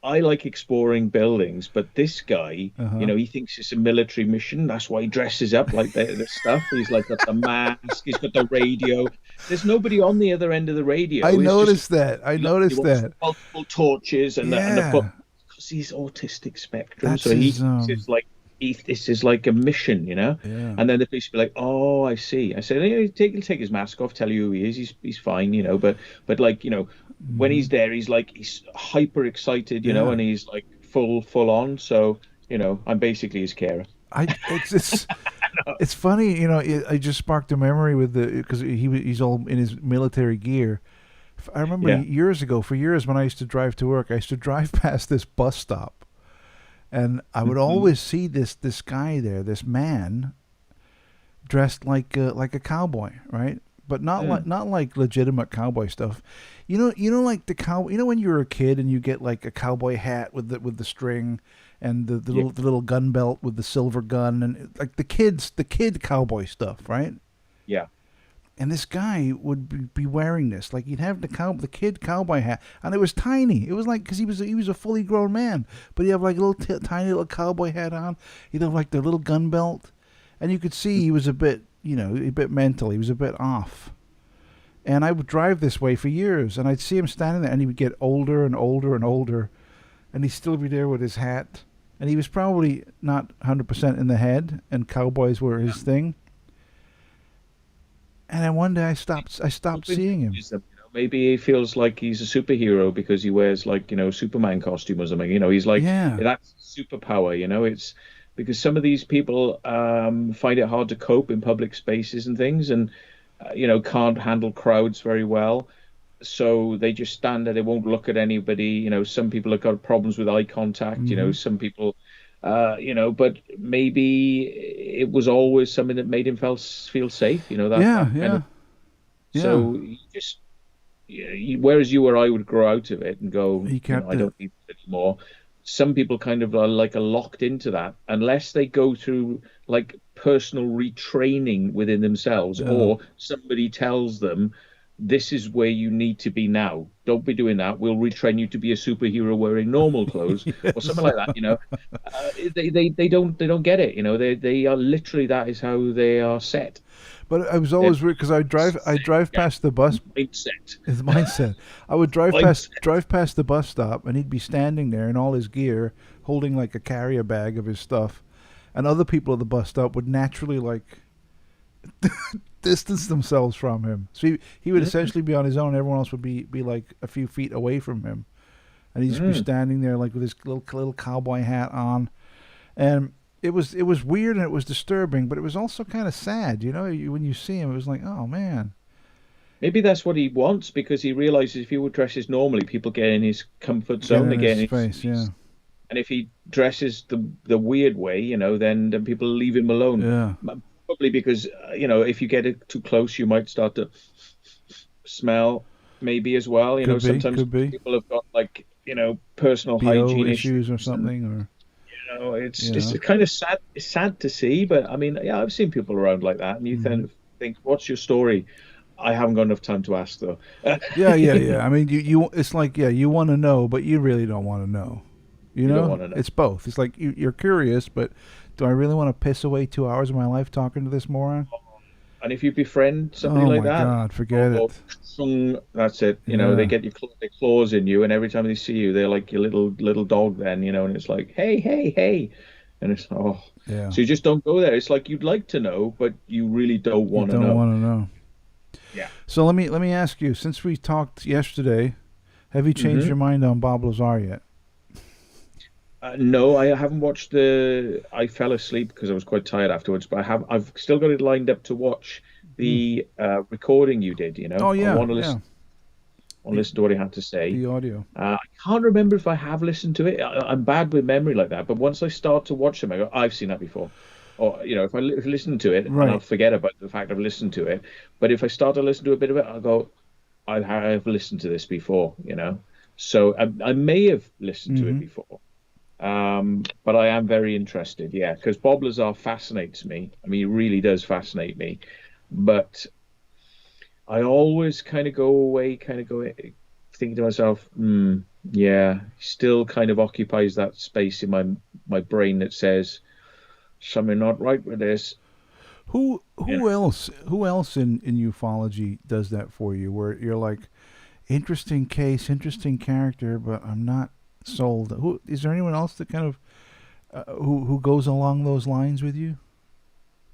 I like exploring buildings, but this guy, Uh huh. he thinks it's a military mission. That's why he dresses up like the stuff. He's like got the mask, he's got the radio. There's nobody on the other end of the I radio. It's just noticed that. I he noticed wants that. multiple torches and the book Yeah, because he's autistic spectrum, that's so he his. thinks it's like this is like a mission. Yeah. And then the police will be like, "Oh, I see." I said, "Yeah, he'll take his mask off, tell you who he is. He's fine. But like when Hmm. he's there, he's hyper excited, Yeah. and he's like full on. So I'm basically his carer. I it's funny, I just sparked a memory with because he's all in his military gear. I remember Yeah. years ago, for years when I used to drive to work, I used to drive past this bus stop, and I would Hmm. always see this guy there, this man dressed like a cowboy, right? But not like legitimate cowboy stuff. Like the cow. When you were a kid and you get like a cowboy hat with the string, and Yeah. the little gun belt with the silver gun, and like the kid cowboy stuff, right? Yeah. And this guy would be wearing this, like he'd have the kid cowboy hat, and it was tiny. It was like because he was a fully grown man, but he'd have like a little tiny little cowboy hat on. He'd have like the little gun belt, and you could see he was a bit a bit mental. He was a bit off. And I would drive this way for years, and I'd see him standing there, and he would get older and older and older, and he'd still be there with his hat, and he was probably not 100% in the head, and cowboys were his thing. And then one day I stopped Something seeing him. changes them. Maybe he feels like he's a superhero because he wears like Superman costume or something. He's like Yeah. that's superpower. It's because some of these people find it hard to cope in public spaces and things, and can't handle crowds very well. So they just stand there. They won't look at anybody. Some people have got problems with eye contact. Hmm. Some people, but maybe it was always something that made him feel safe. Yeah, That kind yeah, of. yeah. So you just, whereas you or I would grow out of it and go, He kept I it. don't need it anymore. Some people kind of are locked into that unless they go through like personal retraining within themselves Yeah. or somebody tells them this is where you need to be now. Don't be doing that. We'll retrain you to be a superhero wearing normal clothes or something Yes. like that. They don't get it. They are literally that is how they are set. But I was Their always weird because I drive past the bus. mindset. His mindset. I would Mindset. drive past the bus stop, and he'd be standing there in all his gear, holding like a carrier bag of his stuff, and other people at the bus stop would naturally like distance themselves from him. So he would essentially be on his own. Everyone else would be like a few feet away from him, and he'd just be Mm. standing there like with his little cowboy hat on, and it was weird and it was disturbing, but it was also kind of sad. When you see him, it was like, oh man. Maybe that's what he wants because he realizes if he would dresses normally, people get in his comfort Get zone. They in get his in face, yeah. And if he dresses the weird way, then people leave him alone. Yeah. Probably because if you get it too close, you might start to smell maybe as well. Could be. Sometimes Could be. people have got like personal BO hygiene issues or issues, and something, or it's yeah. kind of sad. It's sad to see, but I mean, yeah, I've seen people around like that, and you Hmm. then think, "What's your story?" I haven't got enough time to ask though. Yeah, yeah, yeah. I mean, it's like, yeah, you want to know, but you really don't want to know. You You don't know, want to know. it's both. It's like you're curious, but do I really want to piss away 2 hours of my life talking to this moron? And if you befriend somebody Oh like my that, God, forget oh, it. that's it. They Yeah, get their claws in you, and every time they see you, they're like your little dog. Then and it's like, hey, hey, hey, and it's yeah. so you just don't go there. It's like you'd like to know, but you really don't You want to don't know. want to know. Yeah. So let me ask you. Since we talked yesterday, have you changed hmm your mind on Bob Lazar yet? No, I haven't watched the. I fell asleep because I was quite tired afterwards, but I've still got it lined up to watch Hmm. the recording you did. Oh I yeah, yeah. want to The listen to what he had to say. the audio. I can't remember if I have listened to it. I'm bad with memory like that, but once I start to watch them, I go, I've seen that before. Or, if I listen to it, and I'll Right. forget about the fact I've listened to it. But if I start to listen to a bit of it, I'll go, I have listened to this before. So I may have listened to it Mm-hmm. before. But I am very interested, yeah, because Bob Lazar fascinates me. I mean, he really does fascinate me. But I always kind of go away, thinking to myself, yeah, still kind of occupies that space in my brain that says something not right with this. Who You who else who else in ufology does that for you? Where you're like, interesting case, interesting character, but I'm not sold. Who is there? Anyone else that kind of who goes along those lines with you?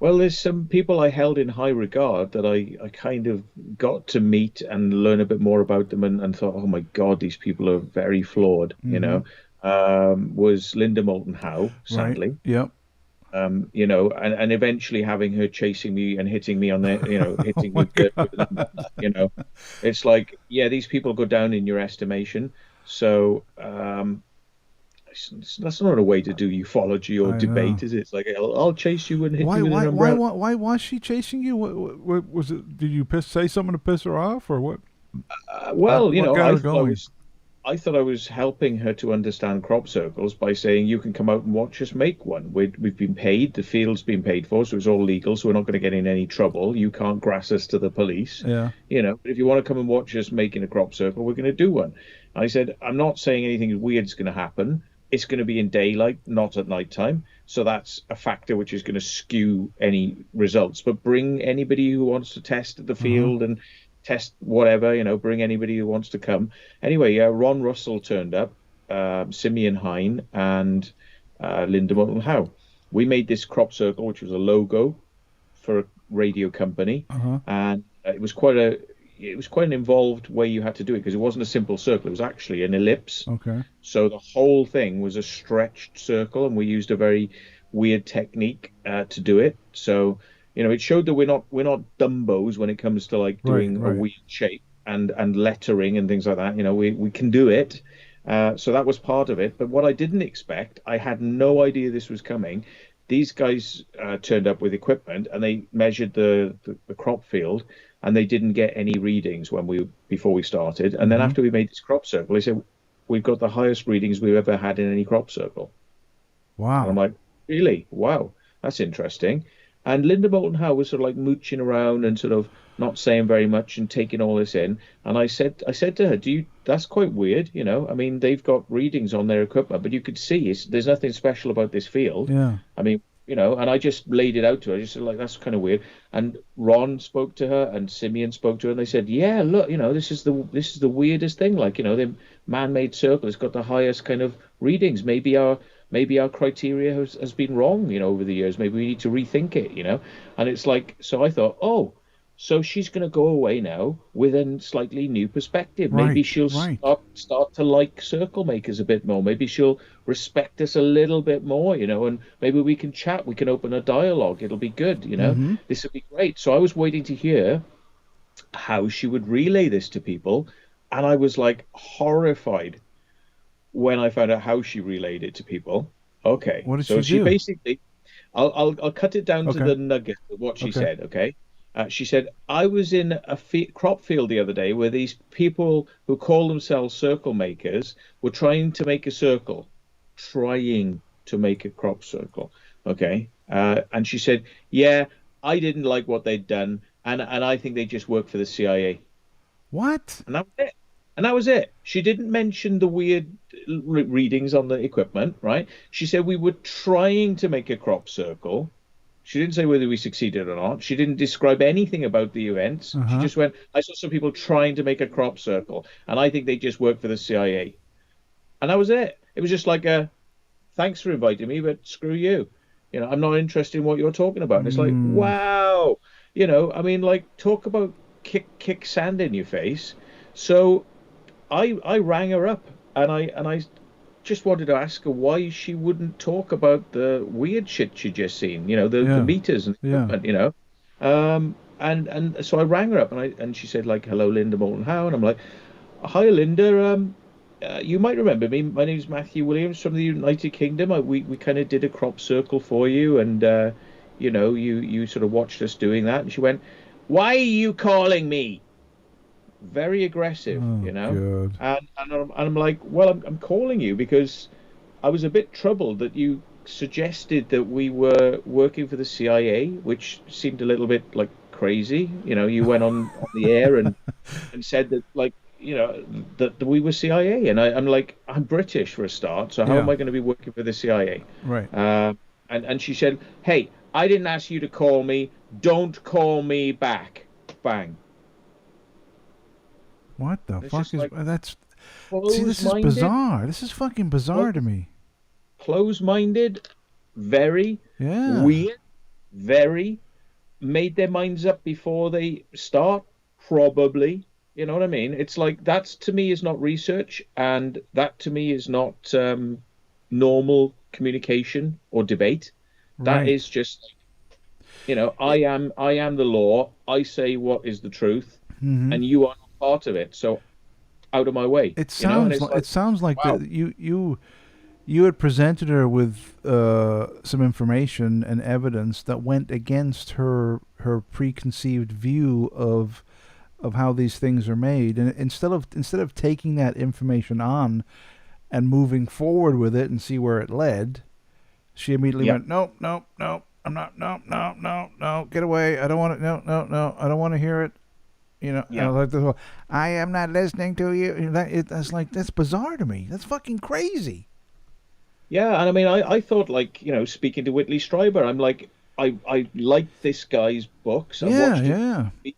Well, there's some people I held in high regard that I kind of got to meet and learn a bit more about them and thought, oh my God, these people are very flawed. Mm-hmm. Was Linda Moulton Howe, Right. sadly. Yep. And eventually having her chasing me and hitting me on Oh hitting me my with the god. you know, it's like, yeah, these people go down in your estimation. So, that's not a way to do ufology or I know. debate, is it? It's like, I'll chase you and hit Why you with an why why umbrella. why why was she chasing you? What was it? Did you say something to piss her off, or what? Well, What got her going? I thought I was helping her to understand crop circles by saying you can come out and watch us make one. We've been paid, the field's been paid for, so it's all legal, so we're not going to get in any trouble. You can't grass us to the police, Yeah. But if you want to come and watch us making a crop circle, we're going to do one. I said, I'm not saying anything weird's going to happen. It's going to be in daylight, not at nighttime. So that's a factor which is going to skew any results. But bring anybody who wants to test the Uh huh. field and test whatever, bring anybody who wants to come. Anyway, Ron Russell turned up, Simeon Hine, and Linda Moulton Howe. We made this crop circle, which was a logo for a radio company, Uh huh. and it was quite an involved way you had to do it because it wasn't a simple circle. It was actually an ellipse. Okay. So the whole thing was a stretched circle, and we used a very weird technique to do it. So it showed that we're not dumbos when it comes to like Right. doing a Right. weird shape and lettering and things like that. We can do it. So that was part of it. But what I didn't expect, I had no idea this was coming. These guys turned up with equipment and they measured the crop field, and they didn't get any readings before we started. And then Mm-hmm. after we made this crop circle, they said, we've got the highest readings we've ever had in any crop circle. And I'm Wow. like, really? Wow, that's interesting. And Linda Moulton Howe was sort of like mooching around and sort of not saying very much and taking all this in. And I said to her, that's quite weird. I mean, they've got readings on their equipment, but you could see there's nothing special about this field. Yeah. I mean, and I just laid it out to her. I just said, like, that's kind of weird. And Ron spoke to her and Simeon spoke to her, and they said, yeah, look, this is the weirdest thing. Like, the man-made circle has got the highest kind of readings. Maybe our criteria has been wrong, over the years. Maybe we need to rethink it. And it's like, so I thought, oh, so she's going to go away now with a slightly new perspective. Maybe Right. she'll Right. start to like circle makers a bit more. Maybe she'll respect us a little bit more, and maybe we can chat. We can open a dialogue. It'll be good. Mm-hmm. This would be great. So I was waiting to hear how she would relay this to people, and I was like horrified when I found out how she relayed it to people. Okay, What did so she she do? basically, I'll cut it down to Okay. the nugget of what she Okay. said. Okay, she said I was in a crop field the other day where these people who call themselves circle makers were trying to make a circle, trying to make a crop circle. Okay, and she said, yeah, I didn't like what they'd done, and I think they just work for the CIA. What? And that was it. And that was it. She didn't mention the weird readings on the equipment, right? She said we were trying to make a crop circle. She didn't say whether we succeeded or not. She didn't describe anything about the events. She Uh-huh. just went, I saw some people trying to make a crop circle, and I think they just work for the CIA. And that was it. It was just like a thanks for inviting me, but screw you. I'm not interested in what you're talking about. And it's like, Mm. wow. I mean, like, talk about kick sand in your face. So I rang her up and I just wanted to ask her why she wouldn't talk about the weird shit she just seen, the Yeah. meters and Yeah. equipment. And so I rang her up and she said like, hello, Linda Moulton Howe. And I'm like, hi, Linda. You might remember me. My name's Matthew Williams from the United Kingdom. We kind of did a crop circle for you, and you sort of watched us doing that. And she went, "Why are you calling me?" Very aggressive, Oh, God. and I'm like, "Well, I'm calling you because I was a bit troubled that you suggested that we were working for the CIA, which seemed a little bit like crazy. You went on the air and said that like that we were CIA, and I'm like, I'm British for a start, so how am Yeah. I going to be working for the CIA? Right. And she said, hey, I didn't ask you to call me. Don't call me back. Bang. What the It's fuck just is like that's? See, this is close-minded, bizarre. This is fucking bizarre to me. close-minded, very Yeah. weird, very made their minds up before they start, probably. You know what I mean? It's like that's to me is not research, and that to me is not normal communication or debate. That Right. is just, It, I am the law. I say what is the truth, mm-hmm. and you are not part of it. So out of my way, and it's It like, sounds like wow, that you had presented her with some information and evidence that went against her preconceived view of how these things are made, and instead of taking that information on and moving forward with it and see where it led, she immediately yep, went, nope, nope, nope, I'm not, no, no, no, no, get away, I don't want it, no, no, no, I don't want to hear it. And I yeah. was like the whole, I am not listening to you. That's like, that's bizarre to me. That's fucking crazy. Yeah, and I mean, I thought like, speaking to Whitley Strieber, I'm like, I like this guy's books. I've Yeah, watched him yeah, speak,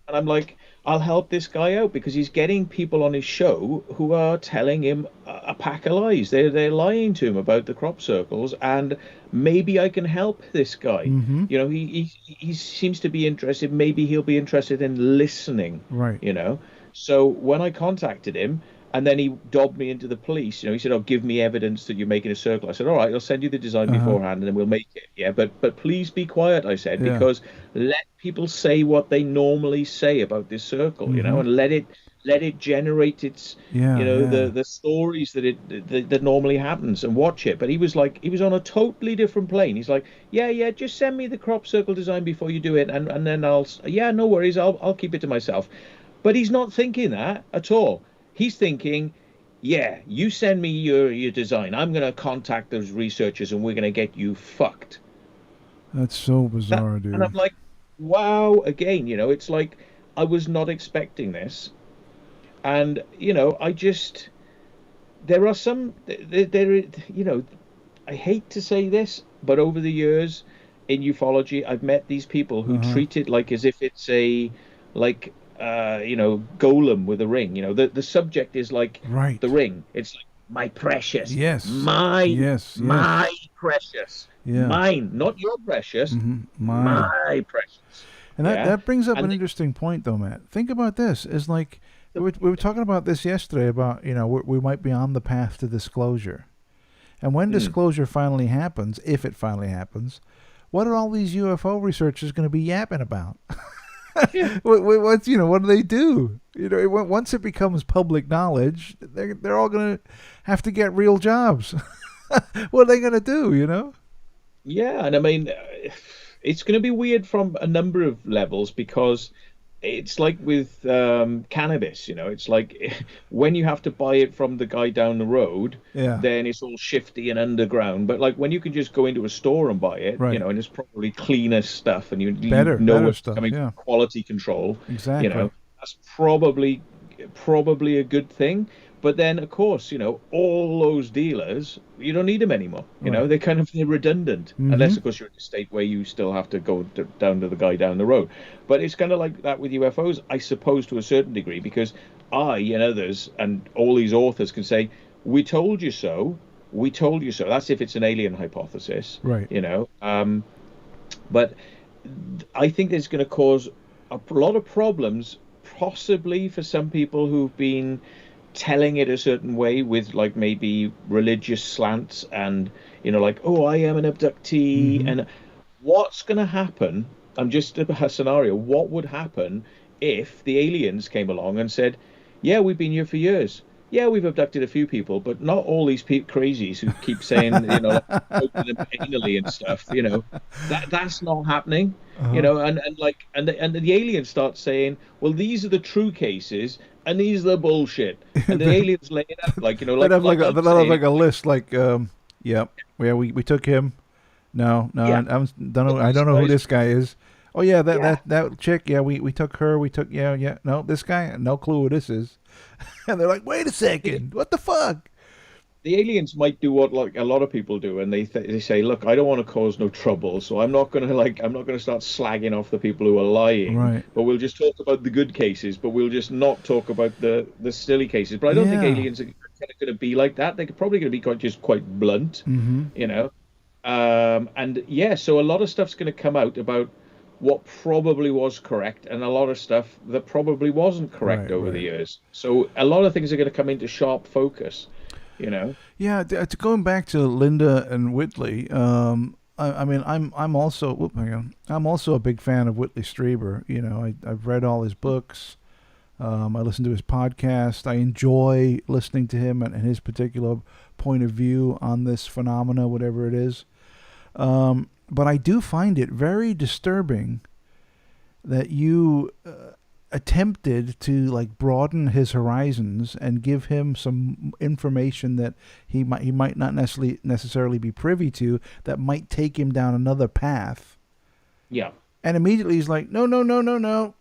and I'm like, I'll help this guy out because he's getting people on his show who are telling him a pack of lies. They're lying to him about the crop circles, and maybe I can help this guy. mm-hmm, He seems to be interested. Maybe he'll be interested in listening. right, You know. So when I contacted him, and then he dobbed me into the police. He said, "Oh, give me evidence that you're making a circle." I said, "All right, I'll send you the design uh-huh, beforehand, and then we'll make it." Yeah, but please be quiet, I said, yeah, because let people say what they normally say about this circle, mm-hmm, and let it generate its, yeah, yeah, the stories that normally happens, and watch it. But he was on a totally different plane. He's like, "Yeah, yeah, just send me the crop circle design before you do it, and then yeah, no worries, I'll keep it to myself." But he's not thinking that at all. He's thinking, yeah, you send me your design. I'm going to contact those researchers and we're going to get you fucked. that's so That, bizarre, and I'm dude. like, wow, again, it's like I was not expecting this. And, there are some, I hate to say this, but over the years in ufology, I've met these people who Uh-huh, treat it like as if it's like, golem with a ring. The subject is like the right, ring. It's like my precious, yes, yes, yes, my precious, yeah, mine, not your precious, mm-hmm, mine. my precious. And that, Yeah. that brings up an And interesting point, though, Matt. Think about this. Is like we were talking about this yesterday about we might be on the path to disclosure, and when mm, disclosure finally happens, if it finally happens, what are all these UFO researchers going to be yapping about? Yeah. What's what do they do? Once it becomes public knowledge, they're all gonna have to get real jobs. What are they gonna do? Yeah, and I mean, it's going to be weird from a number of levels because it's like with cannabis, it's like when you have to buy it from the guy down the road, Yeah. then it's all shifty and underground. But like when you can just go into a store and buy it, Right. and it's probably cleaner stuff, and you know Better it's stuff. coming Yeah. from quality control, Exactly. that's probably a good thing. But then, of course, all those dealers, you don't need them anymore. Right. They're redundant, Mm-hmm. unless, of course, you're in a state where you still have to go down to the guy down the road. But it's kind of like that with UFOs, I suppose, to a certain degree, because I and others and all these authors can say, "We told you so. We told you so." That's if it's an alien hypothesis, Right. But I think it's going to cause a lot of problems, possibly for some people who've been telling it a certain way with like maybe religious slants and like, oh, I am an abductee. Mm-hmm. And what's going to happen, I'm just a scenario, what would happen if the aliens came along and said, yeah, we've been here for years, yeah, we've abducted a few people, but not all these crazies who keep saying, like, open them anally and stuff, that's not happening. Uh-huh. And the aliens start saying, well, these are the true cases and these are the bullshit. And the aliens lay it out like, They'd have like I'm they'd have saying, like a list, like, yeah, we took him. No, yeah, don't know. I these don't know who guys, this guy is. Oh yeah, that yeah. that chick. Yeah, we took her. We took yeah. No, this guy. No clue who this is. And they're like, wait a The, second, what the fuck? the aliens might do what like a lot of people do, and they say, look, I don't want to cause no trouble, so I'm not gonna start slagging off the people who are lying, Right. but we'll just talk about the good cases, but we'll just not talk about the silly cases. But I don't think Yeah. aliens are kind of going to be like that. They're probably going to be quite blunt, Mm-hmm. you know. And yeah, so a lot of stuff's going to come out about what probably was correct and a lot of stuff that probably wasn't correct Right. over the Right. years. So a lot of things are going to come into sharp focus, you know. Yeah. Going back to Linda and Whitley. I mean, I'm also hang on. I'm also a big fan of Whitley Strieber. I've read all his books. I listen to his podcast. I enjoy listening to him and his particular point of view on this phenomena, whatever it is. But I do find it very disturbing that you attempted to like broaden his horizons and give him some information that he might not necessarily be privy to, that might take him down another path. Yeah. And immediately he's like, no, no, no, no, no,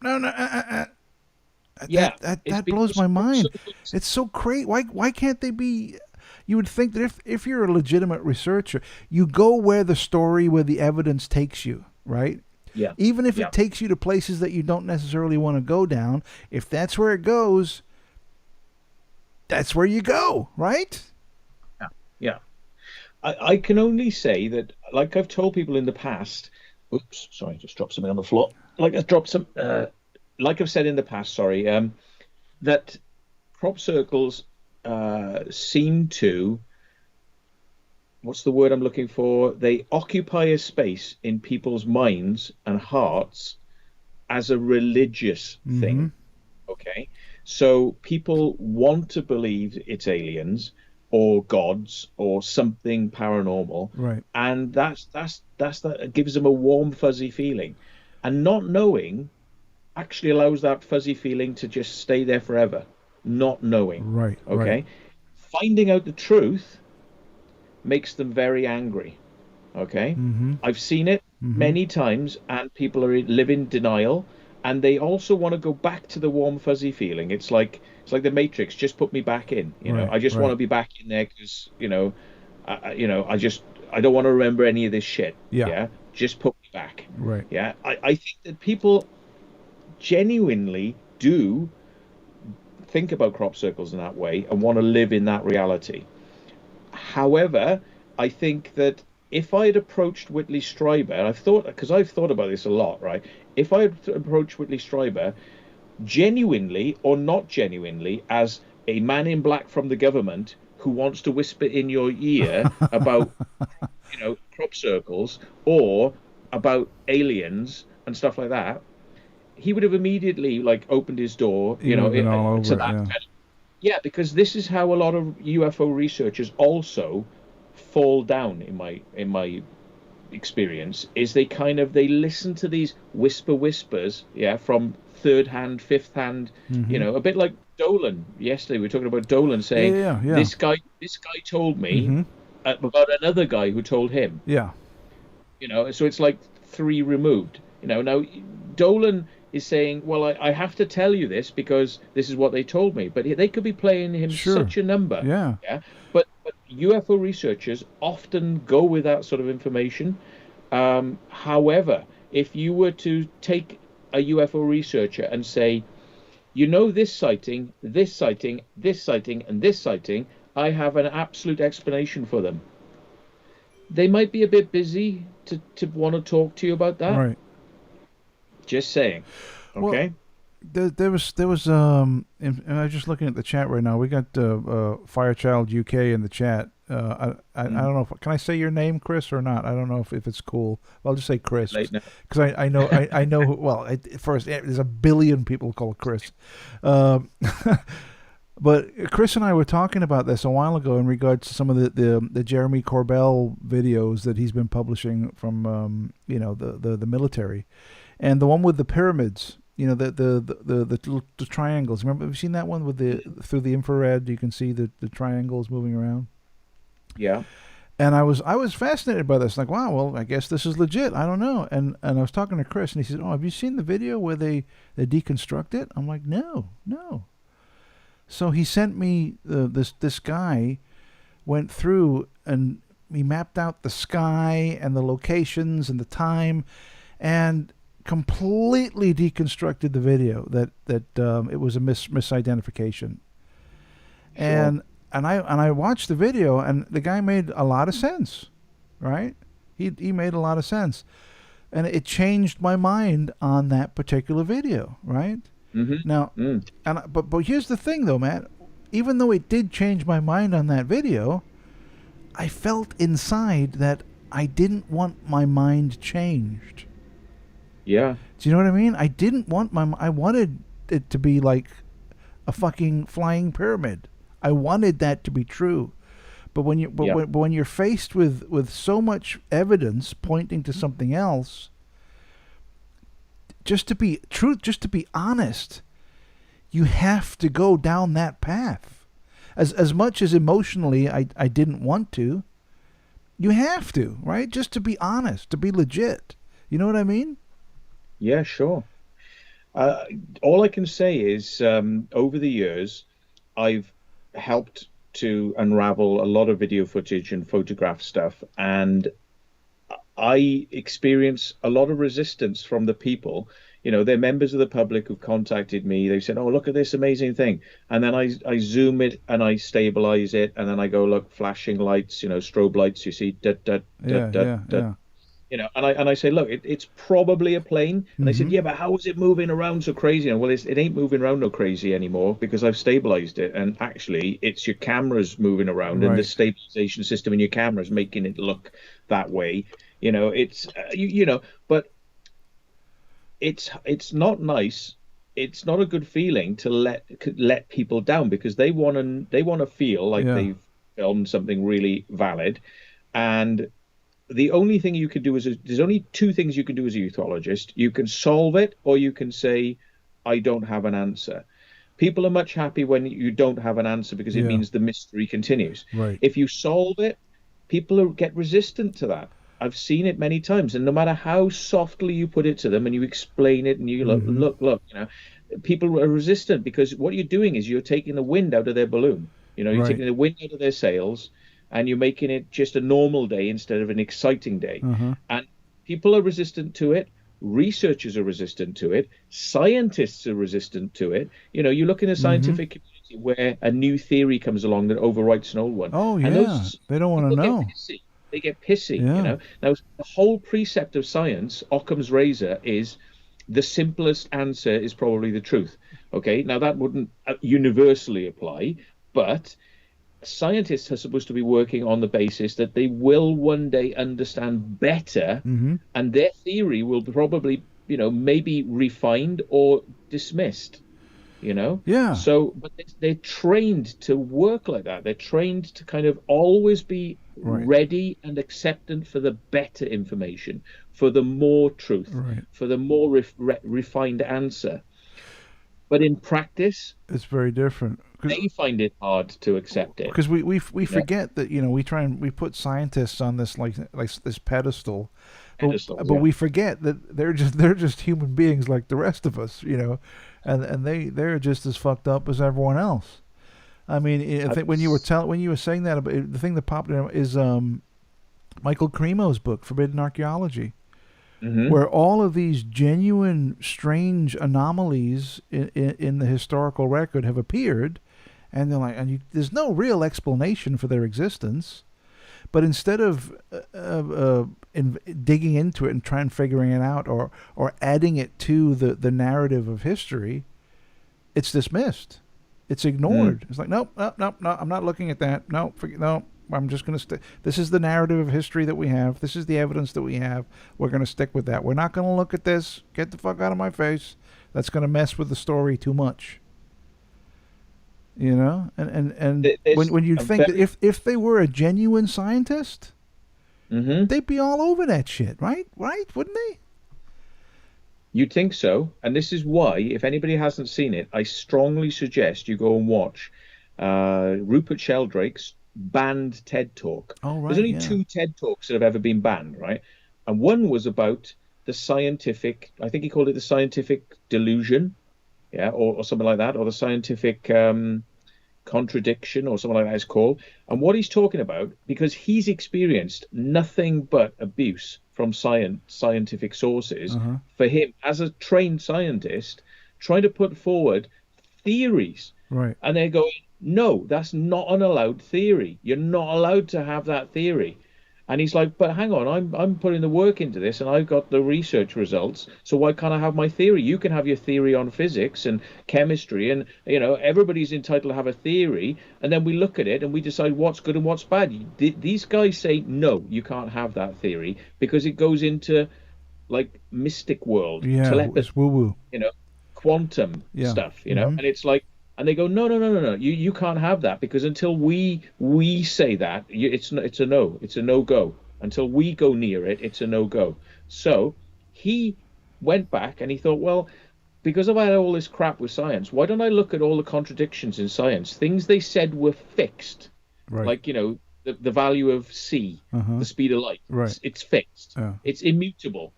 no, no. Yeah, it's That blows because my mind. circles. It's so great. Why can't they be? You would think that if you're a legitimate researcher, you go where the evidence takes you, right? Yeah, Even if yeah, it takes you to places that you don't necessarily want to go down, if that's where it goes, that's where you go, right? yeah, yeah. I can only say that, like I've told people in the past. Oops, sorry, just dropped something on the floor. Like I've dropped some. Like I've said in the past, sorry. That crop circles seem to. What's the word I'm looking for? They occupy a space in people's minds and hearts as a religious Mm-hmm. thing. Okay. So people want to believe it's aliens or gods or something paranormal. Right. And that it gives them a warm, fuzzy feeling. And not knowing actually allows that fuzzy feeling to just stay there forever. Not knowing. Right. Right. Okay. Finding out the truth makes them very angry. Okay. Mm-hmm. I've seen it Mm-hmm. many times, and people live in denial, and they also want to go back to the warm fuzzy feeling. It's like the Matrix. Just put me back in. Right. I just want Right. to be back in there because I don't want to remember any of this shit. Yeah. Yeah. Just put me back. Right. Yeah. I think that people genuinely do think about crop circles in that way and want to live in that reality. However, I think that if I had approached Whitley Strieber, and I've thought about this a lot, right? If I had approached Whitley Strieber genuinely or not genuinely as a man in black from the government who wants to whisper in your ear about, crop circles or about aliens and stuff like that, he would have immediately like opened his door, He would have been all to over it, that. yeah. Yeah, because this is how a lot of UFO researchers also fall down in my experience, is they listen to these whispers, yeah, from third hand, fifth hand, a bit like Dolan. Yesterday we were talking about Dolan saying Yeah. this guy told me Mm-hmm. about another guy who told him, Yeah. so it's like three removed. Now Dolan is saying, well, I have to tell you this because this is what they told me, but they could be playing him Sure. such a number. Yeah. Yeah. But UFO researchers often go with that sort of information. However, if you were to take a UFO researcher and say, this sighting, this sighting, this sighting, and this sighting, I have an absolute explanation for them. They might be a bit busy to want to talk to you about that. Right. Just saying. Okay. Well, there was and I was just looking at the chat right now. We got Firechild UK in the chat. I don't know can I say your name, Chris, or not? I don't know if it's cool. I'll just say Chris because I know I know well. First, there's a billion people called Chris, but Chris and I were talking about this a while ago in regards to some of the Jeremy Corbell videos that he's been publishing from the military, and the one with the pyramids. The triangles. Remember, have you seen that one with through the infrared? You can see the triangles moving around. Yeah. And I was fascinated by this. Like, wow, well, I guess this is legit. I don't know. And I was talking to Chris, and he said, "Oh, have you seen the video where they deconstruct it?" I'm like, no. So he sent me this guy went through and he mapped out the sky and the locations and the time, and completely deconstructed the video that it was a misidentification. Sure. And I watched the video, and the guy made a lot of sense, right? He made a lot of sense, and it changed my mind on that particular video, right? Mm-hmm. Now, but here's the thing, though, Matt. Even though it did change my mind on that video, I felt inside that I didn't want my mind changed. Yeah. Do you know what I mean? I didn't want I wanted it to be like a fucking flying pyramid. I wanted that to be true. But when when you're faced with so much evidence pointing to something else, just to be honest, you have to go down that path. As much as emotionally I didn't want to, you have to, right? Just to be honest, to be legit. You know what I mean? Yeah, sure. All I can say is over the years, I've helped to unravel a lot of video footage and photograph stuff, and I experience a lot of resistance from the people. They're members of the public who've contacted me. They said, "Oh, look at this amazing thing," and then I zoom it and I stabilize it, and then I go, look, flashing lights, strobe lights. You see, Yeah. And I say, look, it's probably a plane. And they said, yeah, but how is it moving around so crazy? And well, it ain't moving around no crazy anymore because I've stabilized it. And actually, it's your cameras moving around, and the stabilization system in your cameras making it look that way. But it's not nice. It's not a good feeling to let people down because they want to feel like they've filmed something really valid. And the only thing you can do there's only two things you can do as a ufologist. You can solve it, or you can say, I don't have an answer. People are much happy when you don't have an answer because it means the mystery continues. Right. If you solve it, people get resistant to that. I've seen it many times, and no matter how softly you put it to them and you explain it and you look, people are resistant because what you're doing is you're taking the wind out of their balloon. You're taking the wind out of their sails, and you're making it just a normal day instead of an exciting day. And people are resistant to it. Researchers are resistant to it. Scientists are resistant to it. You look in the scientific community where a new theory comes along that overwrites an old one. Oh, yeah. And they don't want to know. They get pissy. Now, the whole precept of science, Occam's razor, is the simplest answer is probably the truth. Okay, now that wouldn't universally apply, but scientists are supposed to be working on the basis that they will one day understand better, and their theory will probably maybe refined or dismissed. Yeah. So, but they're trained to work like that. They're trained to kind of always be Right. ready and acceptant for the better information, for the more truth, Right. for the more refined answer. But in practice, It's very different. they find it hard to accept it. Because we You know, forget that we try and we put scientists on this like this pedestal, pedestals, but yeah. we forget that they're just human beings like the rest of us, and they're just as fucked up as everyone else. I mean, I think when you were saying that about the thing that popped in is Michael Cremo's book Forbidden Archaeology, Hmm. where all of these genuine strange anomalies in the historical record have appeared, and they're like, there's no real explanation for their existence. But instead of digging into it and trying figuring it out, or adding it to the narrative of history, it's dismissed. It's ignored. It's like, nope, nope, nope, no, I'm not looking at that. No, no, I'm just going to stick. This is the narrative of history that we have. This is the evidence that we have. We're going to stick with that. We're not going to look at this. Get the fuck out of my face. That's going to mess with the story too much. And There's when you a think that very, if they were a genuine scientist, hmm they'd be all over that shit, right? Right? Wouldn't they? You'd think so, and this is why, if anybody hasn't seen it, I strongly suggest you go and watch Rupert Sheldrake's banned TED Talk. Oh, There's right, only yeah. two TED Talks that have ever been banned, right? And one was about the scientific, I think he called it the scientific delusion, yeah, or something like that, or the scientific contradiction or something like that is called. And what he's talking about, because he's experienced nothing but abuse from scientific sources, Uh-huh. for him as a trained scientist, trying to put forward theories, Right. and they're going, no, that's not an allowed theory. You're not allowed to have that theory. And he's like, but hang on, I'm putting the work into this, and I've got the research results. So why can't I have my theory? You can have your theory on physics and chemistry, and everybody's entitled to have a theory. And then we look at it and we decide what's good and what's bad. These guys say no, you can't have that theory because it goes into like mystic world, Yeah, telepathy, it's woo woo. you know, quantum Yeah. stuff, Mm-hmm. and it's like, and they go, no, no, no, no, no, you can't have that because until we say that, it's a no, it's a no go. Until we go near it, it's a no go. So he went back and he thought, well, because I've had all this crap with science, why don't I look at all the contradictions in science? Things they said were fixed, Right. like the value of c, Uh-huh. the speed of light, Right. it's fixed, Yeah. it's immutable.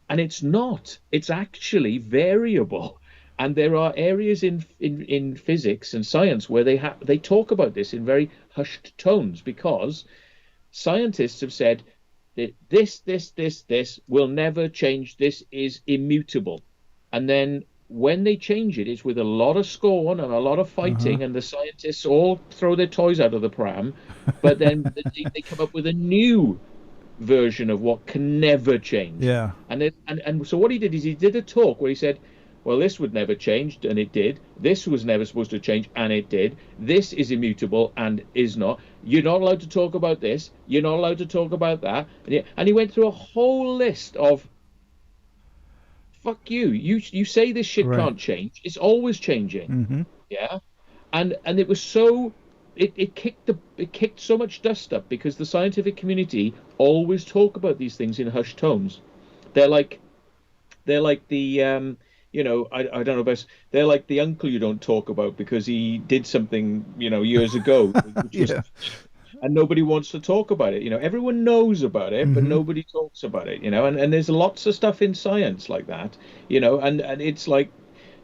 And it's not. It's actually variable. And there are areas in physics and science where they talk about this in very hushed tones because scientists have said that this will never change. This is immutable. And then when they change it, it's with a lot of scorn and a lot of fighting, Uh-huh. and the scientists all throw their toys out of the pram. But then they come up with a new version of what can never change. Yeah. And so what he did is he did a talk where he said, well, this would never change, and it did. This was never supposed to change, and it did. This is immutable and is not. You're not allowed to talk about this. You're not allowed to talk about that. And he went through a whole list of, fuck you. You say this shit Right. can't change. It's always changing. Mm-hmm. Yeah. And it was so it kicked so much dust up because the scientific community always talk about these things in hushed tones. They're like the I don't know best. They're like the uncle you don't talk about because he did something years ago, which was, Yeah. and nobody wants to talk about it. Everyone knows about it, but Mhm. nobody talks about it. And there's lots of stuff in science like that. And it's like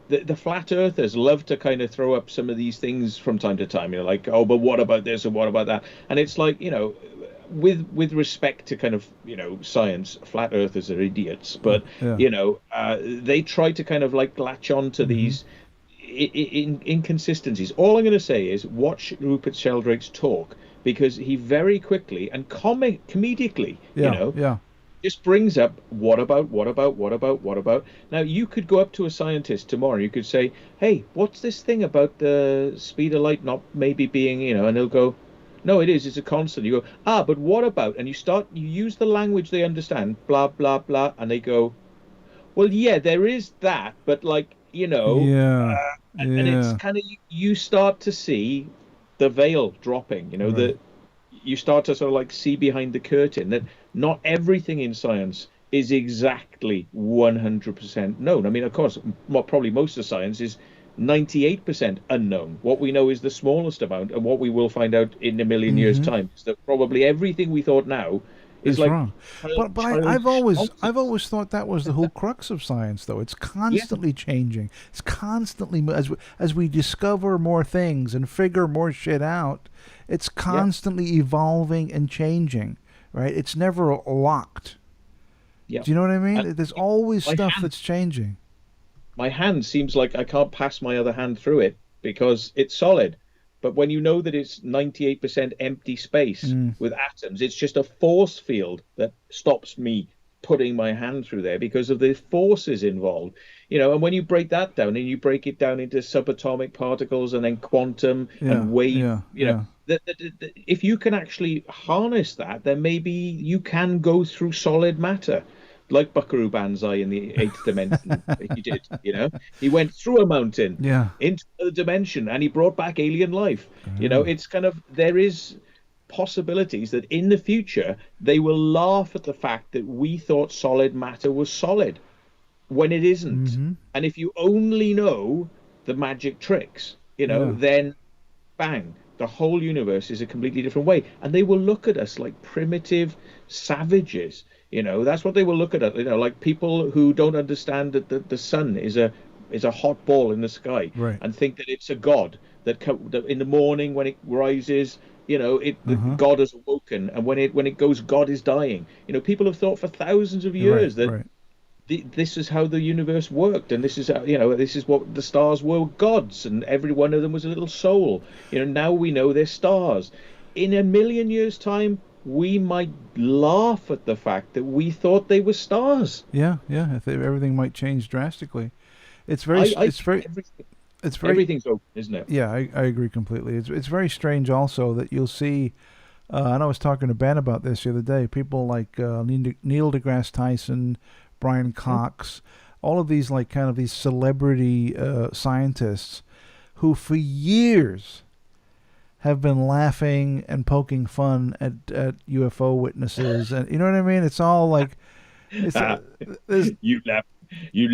the flat earthers love to kind of throw up some of these things from time to time. Like, oh, but what about this and what about that? And it's like, with respect to kind of science, flat earthers are idiots, but Yeah. they try to kind of like latch on to these inconsistencies. All I'm going to say is watch Rupert Sheldrake's talk because he very quickly and comedically, Yeah. Yeah. just brings up what about. Now you could go up to a scientist tomorrow. You could say, hey, what's this thing about the speed of light not maybe being, and they'll go, no, it is. It's a constant. You go, but what about? And you use the language they understand, blah, blah, blah. And they go, Well, yeah, there is that, but like, Yeah, and it's yeah. kind of you start to see the veil dropping, Right. that you start to sort of like see behind the curtain that not everything in science is exactly 100% known. I mean, of course, probably most of science is 98% unknown. What we know is the smallest amount, and what we will find out in a million years' Mm-hmm. time is that probably everything we thought now is Is like wrong. But I've childish always nonsense. thought that was the whole crux of science, though. It's Yeah, constantly changing. It's constantly as we discover more things and figure more shit out. It's yeah. constantly evolving and changing. Right? It's never locked. Yeah. Do you know what I And mean? There's always my stuff hand, that's changing. my hand seems like I can't pass my other hand through it because it's solid. But when you know that it's 98% empty space Mm. with atoms, it's just a force field that stops me putting my hand through there because of the forces involved. And when you break that down and you break it down into subatomic particles and then quantum Yeah, and wave, yeah, yeah. if you can actually harness that, then maybe you can go through solid matter, like Buckaroo Banzai in the eighth dimension. He did, he went through a mountain Yeah. into another dimension and he brought back alien life. Oh. It's kind of there is possibilities that in the future they will laugh at the fact that we thought solid matter was solid when it isn't. Mm-hmm. And if you only know the magic tricks, Yeah. then bang, the whole universe is a completely different way. And they will look at us like primitive savages. That's what they will look at us, like people who don't understand that the sun is a hot ball in the sky Right. and think that it's a god that in the morning when it rises, the Uh-huh. God has awoken, and when it goes, God is dying. People have thought for thousands of Right, years that right. this is how the universe worked, and this is how, this is what the stars were, gods, and every one of them was a little soul. Now we know they're stars. In a million years' time, we might laugh at the fact that we thought they were stars. Yeah, yeah. Everything might change drastically. It's very, I it's think very, it's very. everything's open, isn't it? Yeah, I agree completely. It's very strange also that you'll see. And I was talking to Ben about this the other day. People like Neil deGrasse Tyson, Brian Hmm? Cox, all of these like kind of these celebrity scientists who for years have been laughing and poking fun at UFO witnesses, and you know what I mean. It's all like it's Ah, there's you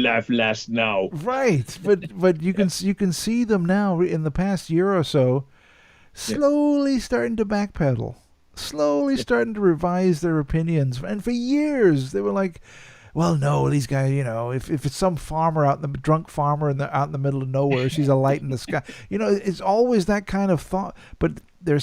laugh last now. right, but you can see them now in the past year or so Yeah, slowly starting to backpedal, slowly yeah, starting to revise their opinions. And for years they were like, well, no, these guys, if it's some farmer out in the drunk farmer out in the middle of nowhere, she's a light in the sky. It's always that kind of thought. But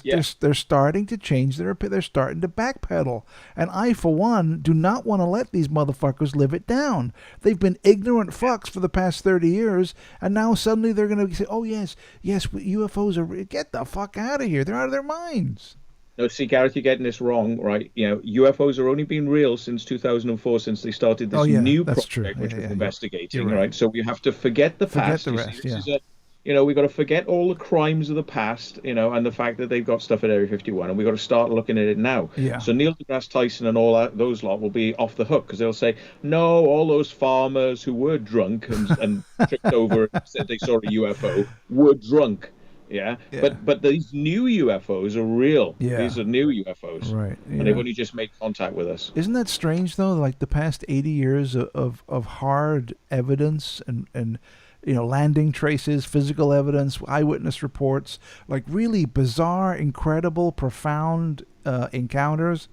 yeah. they're starting to change they're starting to backpedal. And I, for one, do not want to let these motherfuckers live it down. They've been ignorant fucks for the past 30 years, and now suddenly they're going to say, oh, yes, UFOs are, get the fuck out of here. They're out of their minds. No, see, Gareth, you're getting this wrong, right? UFOs are only been real since 2004, since they started Oh, this yeah, new that's true. project, Yeah, which was yeah, you're investigating, right. right? So we have to forget the Forget past. the You see, rest, this yeah. is we got to forget all the crimes of the past, and the fact that they've got stuff at Area 51, and we got to start looking at it now. Yeah. So Neil deGrasse Tyson and all those lot will be off the hook because they'll say, no, all those farmers who were drunk and tripped over and said they saw a UFO were drunk. Yeah, Yeah. but these new UFOs are real. Yeah. These are new UFOs, Right. and they've Yeah. only just made contact with us. Isn't that strange though? Like the past 80 years of hard evidence and landing traces, physical evidence, eyewitness reports, like really bizarre, incredible, profound encounters.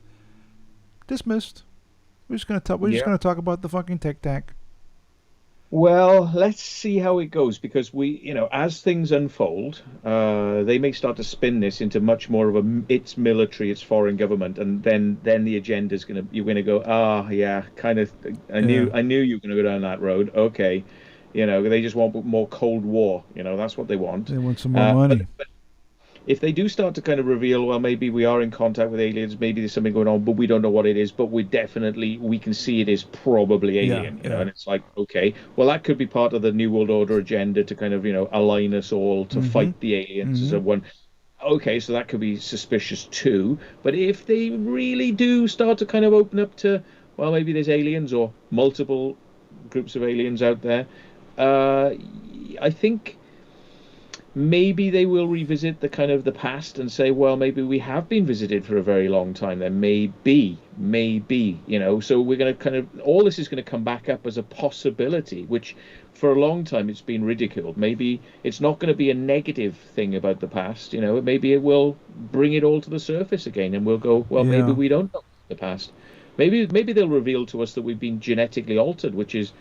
Dismissed. We're just Yeah. gonna talk about the fucking tic tac. Well, let's see how it goes because as things unfold, they may start to spin this into much more of it's military, it's foreign government, and then the agenda's you're gonna go, yeah, kind of. I Yeah. knew you were gonna go down that road. Okay, they just want more Cold War. That's what they want. They want some more But money. if they do start to kind of reveal, well, maybe we are in contact with aliens, maybe there's something going on, but we don't know what it is, but we can see it is probably Yeah. alien, Yeah. and it's like, okay, well, that could be part of the New World Order agenda to kind of, align us all to Mm-hmm. fight the aliens as Mm-hmm. a one. Okay, so that could be suspicious too. But if they really do start to kind of open up to, well, maybe there's aliens or multiple groups of aliens out there. Uh, I think maybe they will revisit the kind of the past and say, well, maybe we have been visited for a very long time. Then maybe, So we're going to kind of all this is going to come back up as a possibility, which for a long time it's been ridiculed. Maybe it's not going to be a negative thing about the past. Maybe it will bring it all to the surface again, and we'll go, well, maybe Yeah. we don't know the past. Maybe they'll reveal to us that we've been genetically altered, which is,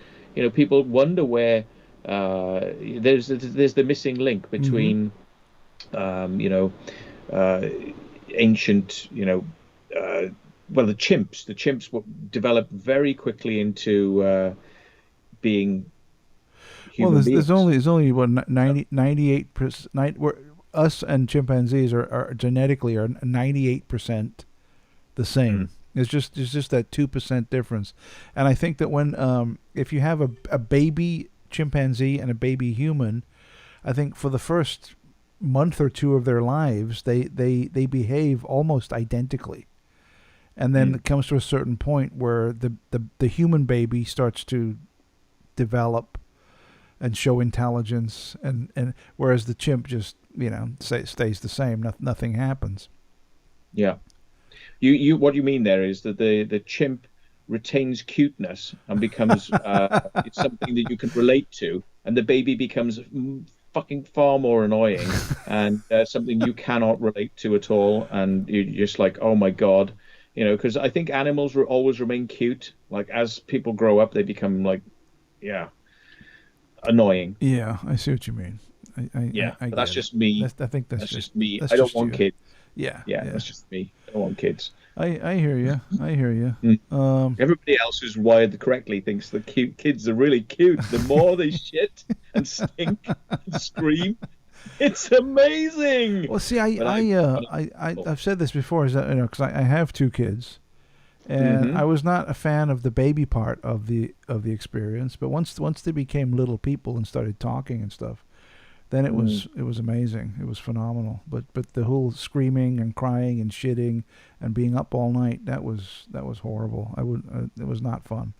people wonder where there's the missing link between uh, ancient well, the chimps developed very quickly into being Well, human there's beings. only what 98%. We're, us and chimpanzees are genetically are 98% the same. It's just that 2% difference, and I think that when if you have a baby chimpanzee and a baby human, I think for the first month or two of their lives, they behave almost identically, and then it comes to a certain point where the human baby starts to develop and show intelligence, and whereas the chimp just stays the same. Nothing happens. Yeah. You what you mean there is that the chimp retains cuteness and becomes it's something that you can relate to, and the baby becomes fucking far more annoying and something you cannot relate to at all, and you're just like, oh my God, because I think animals always remain cute. Like as people grow up, they become like, yeah, annoying. Yeah, I see what you mean. Yeah, I but that's get it. just me. I think That's just me. that's I don't just want you. kids. Yeah, Yeah, yeah. that's just me. I don't want kids. I hear you. I hear you. Mm. Um, Everybody else who's wired correctly thinks the cute kids are really cute. The more they shit and stink and scream, it's amazing. well, see, But I've said this before, is that because I have two kids, and mm-hmm. I was not a fan of the baby part of the experience, but once they became little people and started talking and stuff, then it was amazing. It was phenomenal. But the whole screaming and crying and shitting and being up all night, that was horrible. I would it was not fun.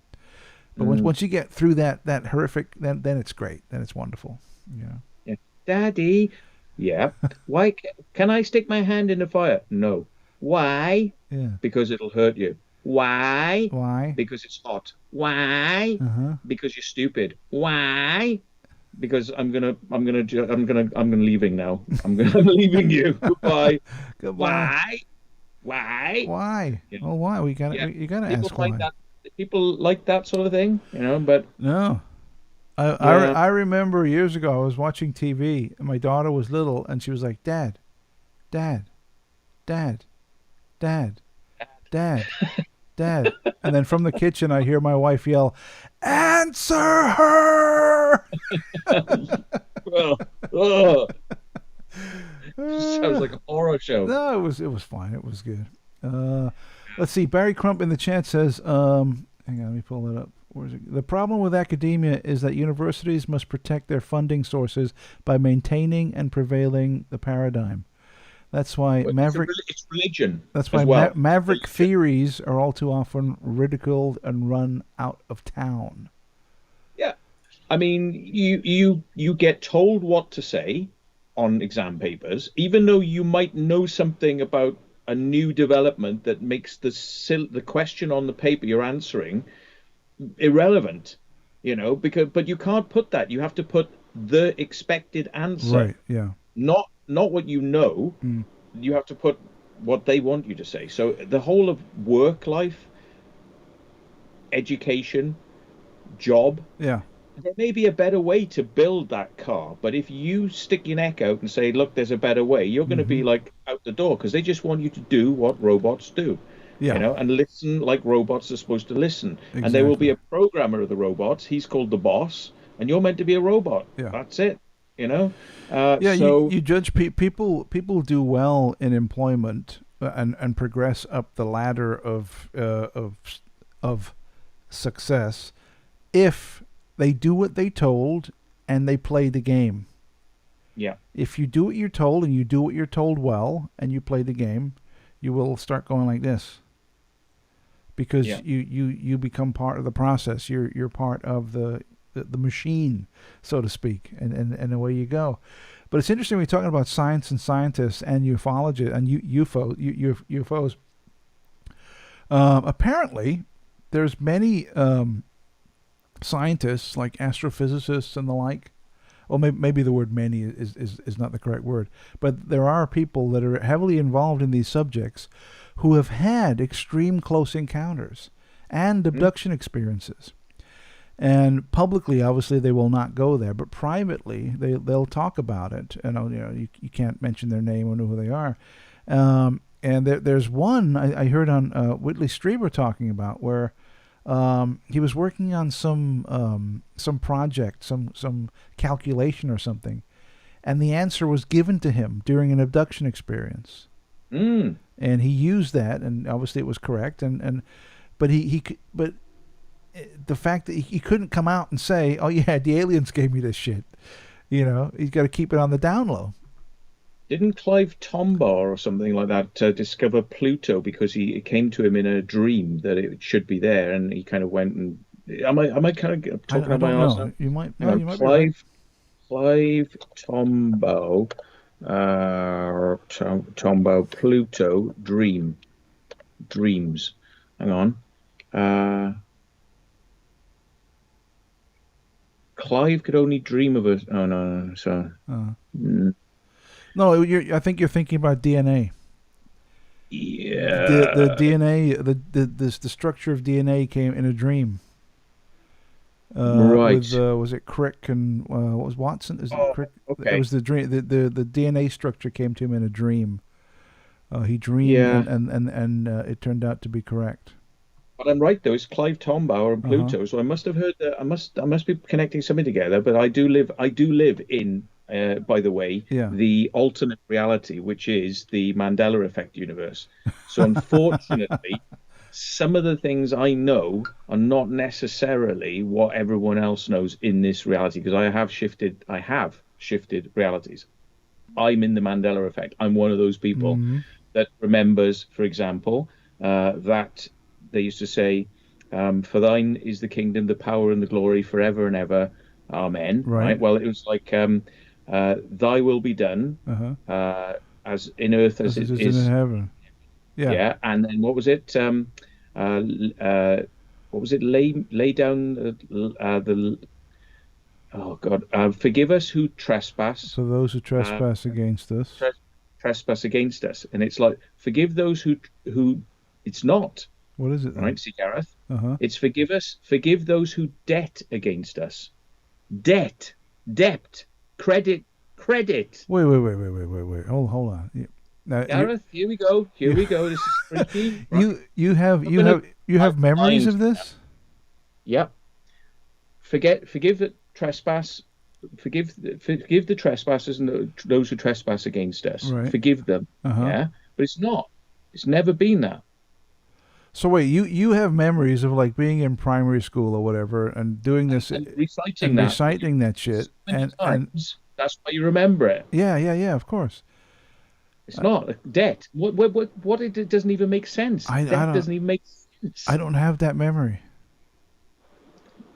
But once you get through that horrific, then it's great. Then it's wonderful. Yeah. Yeah. Daddy, yeah. Why can I stick my hand in the fire? No. Why? Yeah. Because it'll hurt you. Why? Why? Because it's hot. Why? Uh-huh. Because you're stupid. Why? Because I'm leaving now. I'm leaving you. Goodbye. Goodbye. Why? Why? Why? You know, Oh, why? yeah. You gotta People ask find why. that people like that sort of thing, but No. yeah. I remember years ago I was watching TV and my daughter was little and she was like, Dad, Dad, Dad, Dad, Dad, Dad. And then from the kitchen I hear my wife yell, Answer her! Well, oh, sounds like a horror show. No, it was fine. It was good. Let's see. Barry Crump in the chat says, hang on, let me pull it up. Where is it? The problem with academia is that universities must protect their funding sources by maintaining and prevailing the paradigm. That's why It's religion. That's why as well. maverick theories are all too often ridiculed and run out of town. Yeah, I mean, you get told what to say on exam papers, even though you might know something about a new development that makes the question on the paper you're answering irrelevant, but you can't put that. You have to put the expected answer, Right, yeah. Not what you know. You have to put what they want you to say. So the whole of work life, education, job, Yeah. there may be a better way to build that car, but if you stick your neck out and say, look, there's a better way, you're going to be like out the door, because they just want you to do what robots do. Yeah. And listen like robots are supposed to listen. Exactly. And there will be a programmer of the robots. He's called the boss, and you're meant to be a robot. Yeah. That's it. Yeah, so you judge people do well in employment and progress up the ladder of success if they do what they told and they play the game. Yeah. If you do what you're told and you do what you're told well and you play the game, you will start going like this. because Yeah. you become part of the process. You're part of the machine, so to speak, and away you go. But it's interesting when you're talking about science and scientists and ufologists and UFOs. Apparently, there's many scientists like astrophysicists and the like. Well, maybe the word many is not the correct word, but there are people that are heavily involved in these subjects who have had extreme close encounters and abduction experiences. And publicly, obviously, they will not go there, but privately, they'll talk about it. And you can't mention their name or know who they are. And there's one I heard on Whitley Strieber talking about where he was working on some project, some calculation or something, and the answer was given to him during an abduction experience. And he used that, and obviously it was correct. But the fact that he couldn't come out and say, "Oh yeah, the aliens gave me this shit," he's got to keep it on the down low. Didn't Clive Tombaugh or something like that discover Pluto because it came to him in a dream that it should be there, and he kind of went and am I kind of talking about my arse now? You might no, you might be right. Clive Tombaugh, Tombaugh Pluto dreams. Hang on. Clive could only dream of a. Oh no. So. No, I think you're thinking about DNA. Yeah. The DNA, the structure of DNA came in a dream. Right. With, was it Crick and what was Watson? Is it Crick? Okay. It was the dream. The DNA structure came to him in a dream. He dreamed, Yeah. and it turned out to be correct. But I'm right though. It's Clive Tombaugh and Pluto. So I must have heard that. I must be connecting something together. But I do live in. By the way, the alternate reality, which is the Mandela Effect universe. So unfortunately, some of the things I know are not necessarily what everyone else knows in this reality, because I have shifted realities. I'm in the Mandela Effect. I'm one of those people that remembers, for example, that they used to say, "For thine is the kingdom, the power, and the glory forever and ever. Amen." Right? Well, it was like. Thy will be done, as in earth as it is in heaven. Yeah, and then what was it? What was it? Lay down the. Oh God! Forgive us who trespass. So those who trespass against us. Trespass against us, and it's like forgive those who. It's not. What is it then? Right, see, Gareth. It's forgive those who debt against us. Debt. Credit. Wait. Hold on. Now, Gareth, here we go. This is freaky. Right. You have memories of this? Yep. Forgive the trespass. Forgive the trespassers and those who trespass against us. Right. Forgive them. Yeah, but it's not. It's never been that. So wait, you have memories of like being in primary school or whatever and doing this and reciting that shit and that's why you remember it. Yeah, of course. It's not debt. What it doesn't even make sense. Debt doesn't even make sense. I don't have that memory.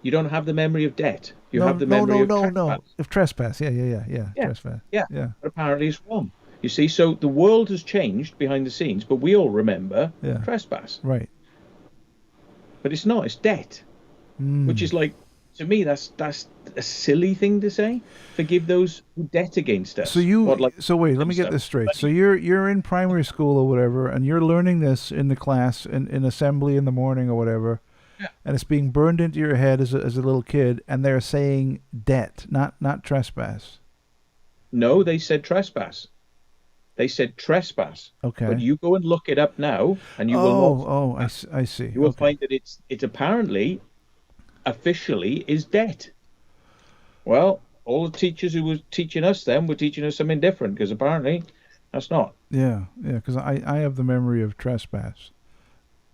You don't have the memory of debt. You have the memory of trespass. Of trespass. Yeah. Trespass. Yeah. But apparently it's wrong. You see, so the world has changed behind the scenes, but we all remember trespass. Right. But it's not. It's debt, which is like, to me, that's a silly thing to say. Forgive those who debt against us. So wait, let me get this straight. So you're in primary school or whatever, and you're learning this in the class in assembly in the morning or whatever, and it's being burned into your head as a little kid, and they're saying debt, not trespass. No, they said trespass. They said trespass. Okay. But you go and look it up now, and you will. I see. You will find that it apparently, officially, is debt. Well, all the teachers who were teaching us then were teaching us something different, because apparently that's not. Yeah, because I have the memory of trespass.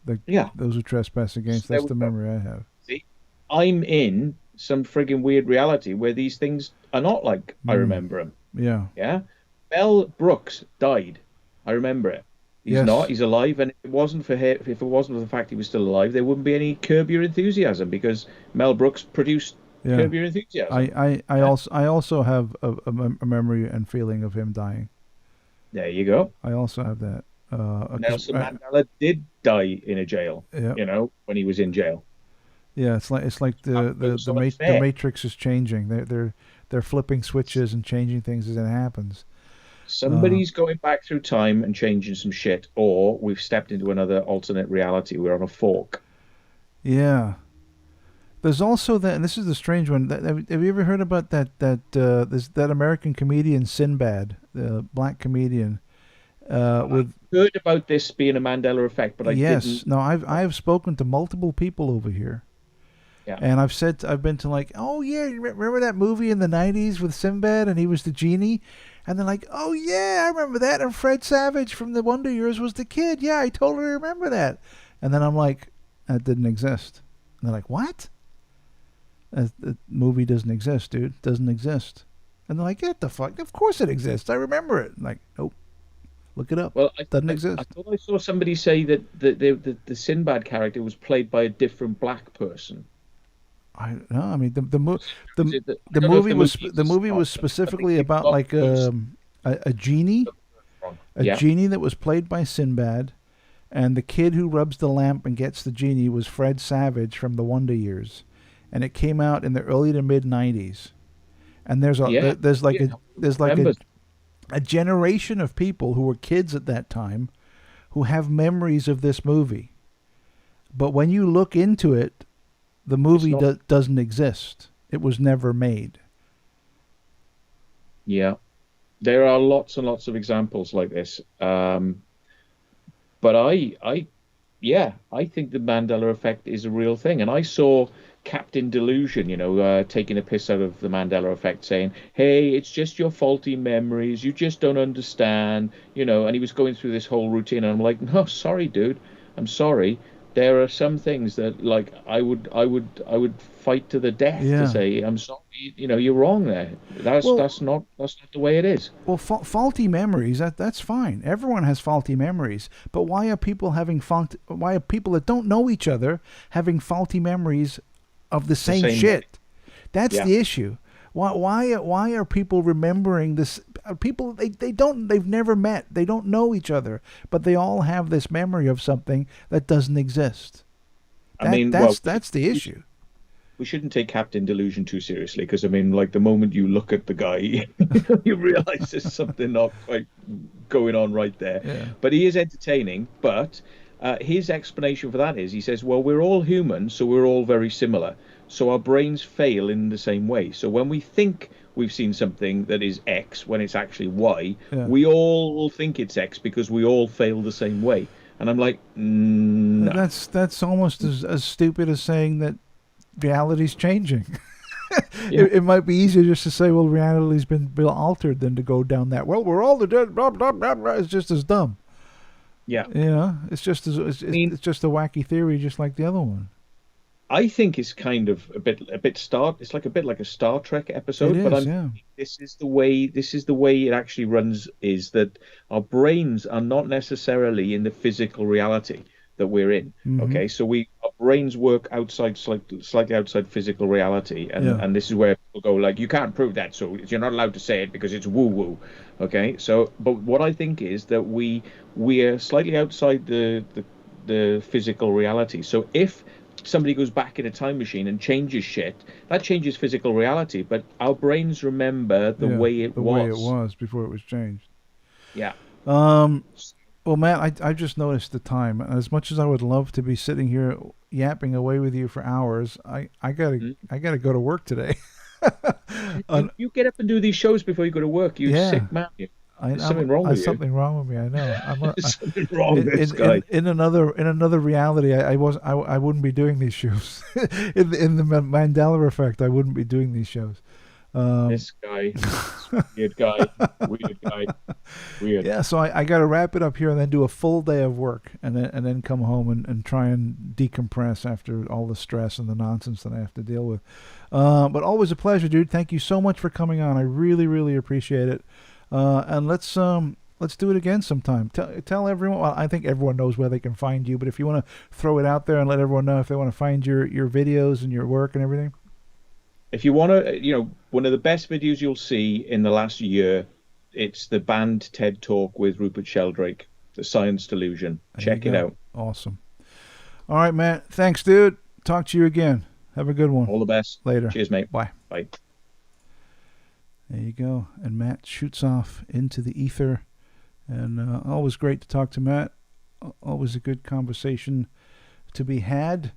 Those who trespass against, that's the memory I have. See, I'm in some friggin' weird reality where these things are not like I remember them. Yeah. Yeah. Mel Brooks died. I remember it. He's not. He's alive, and if it wasn't for him, if it wasn't for the fact he was still alive, there wouldn't be any Curb Your Enthusiasm because Mel Brooks produced Yeah. Curb Your Enthusiasm. Yeah. I also have a memory and feeling of him dying. There you go. I also have that. 'Cause Nelson Mandela did die in a jail, yeah, when he was in jail. yeah. It's like So the unfair. Matrix is changing. They're flipping switches and changing things as it happens. Somebody's going back through time and changing some shit, or we've stepped into another alternate reality. We're on a fork. Yeah. There's also that, and this is the strange one. Have you ever heard about that American comedian Sinbad, the black comedian, with Heard about this being a Mandela effect, but I yes, didn't. no, I've spoken to multiple people over here, Yeah. and I've been to like, oh yeah, you remember that movie in the '90s with Sinbad and he was the genie, and they're like, oh yeah, I remember that, and Fred Savage from the Wonder Years was the kid. Yeah, I totally remember that, and then I'm like, that didn't exist. And they're like, what? The movie doesn't exist, dude. Doesn't exist. And they're like, get the fuck. Of course it exists. I remember it. I'm like, nope. Look it up. Well, Doesn't I exist. thought I saw somebody say that the Sinbad character was played by a different black person. I no. I mean, Is it that, I the don't know if movie the was movie the movie was I think specifically you've about got like those a genie, wrong. a Yeah. genie that was played by Sinbad, and the kid who rubs the lamp and gets the genie was Fred Savage from the Wonder Years, and it came out in the early to mid '90s. And Yeah. there's like Yeah. there's like Remember. a generation of people who were kids at that time who have memories of this movie. But when you look into it, the It's movie not. doesn't exist. It was never made. Yeah. There are lots and lots of examples like this. But yeah, I think the Mandela effect is a real thing. And I saw Captain Delusion, taking a piss out of the Mandela effect, saying, "Hey, it's just your faulty memories. You just don't understand," And he was going through this whole routine, and I'm like, "No, sorry, dude. I'm sorry. There are some things that, like, I would fight to the death to Yeah. say, I'm sorry. You're wrong there. That's Well, that's not the way it is." well, faulty memories. That's fine. Everyone has faulty memories. But why are people having Why are people that don't know each other having faulty memories of the The same same way. shit? That's Yeah. the issue. Why are people remembering this? People they've never met. They don't know each other, but they all have this memory of something that doesn't exist. I mean, well, That's the issue. we shouldn't take Captain Delusion too seriously because I mean, like the moment you look at the guy, you realize there's something not quite going on right there. Yeah. But he is entertaining. But his explanation for that is, he says, "Well, we're all human, so we're all very similar. So our brains fail in the same way. So when we think we've seen something that is X when it's actually Y, Yeah. we all will think it's X because we all fail the same way." And I'm like, no. That's almost as stupid as saying that reality's changing. Yeah. It might be easier just to say, well, reality's been altered than to go down that. Well, we're all the dead. Blah blah blah blah. It's just as dumb. Yeah. It's just as mean, it's just a wacky theory, just like the other one. I think it's kind of it's like a bit like a Star Trek episode, It but is, yeah. this is the way it actually runs, is that our brains are not necessarily in the physical reality that we're in. Mhm. Okay, so our brains work outside, slightly outside physical reality, and Yeah. and this is where people go like, you can't prove that, so you're not allowed to say it because it's woo woo. Okay, so but what I think is that we are slightly outside the physical reality. So if somebody goes back in a time machine and changes shit, that changes physical reality, but our brains remember the Yeah, way it the was. way it was before it was changed. Yeah. Well, Matt, I just noticed the time. As much as I would love to be sitting here yapping away with you for hours, I gotta go to work today. You get up and do these shows before you go to work. You Yeah. sick man. There's I'm- something wrong with there's you. something wrong with me. I know. There's something wrong with this guy. In another reality, I wouldn't be doing these shows. in the Mandela effect, I wouldn't be doing these shows. This guy, weird guy, weird guy, weird. Yeah, so I got to wrap it up here and then do a full day of work and then come home and try and decompress after all the stress and the nonsense that I have to deal with. But always a pleasure, dude. Thank you so much for coming on. I really, really appreciate it. And let's Let's do it again sometime. Tell everyone. Well, I think everyone knows where they can find you, but if you want to throw it out there and let everyone know if they want to find your videos and your work and everything. If you want to, one of the best videos you'll see in the last year, it's the banned TED Talk with Rupert Sheldrake, The Science Delusion. Check it out. Awesome. All right, Matt. Thanks, dude. Talk to you again. Have a good one. All the best. Later. Cheers, mate. Bye. Bye. There you go. And Matt shoots off into the ether. And always great to talk to Matt. Always a good conversation to be had.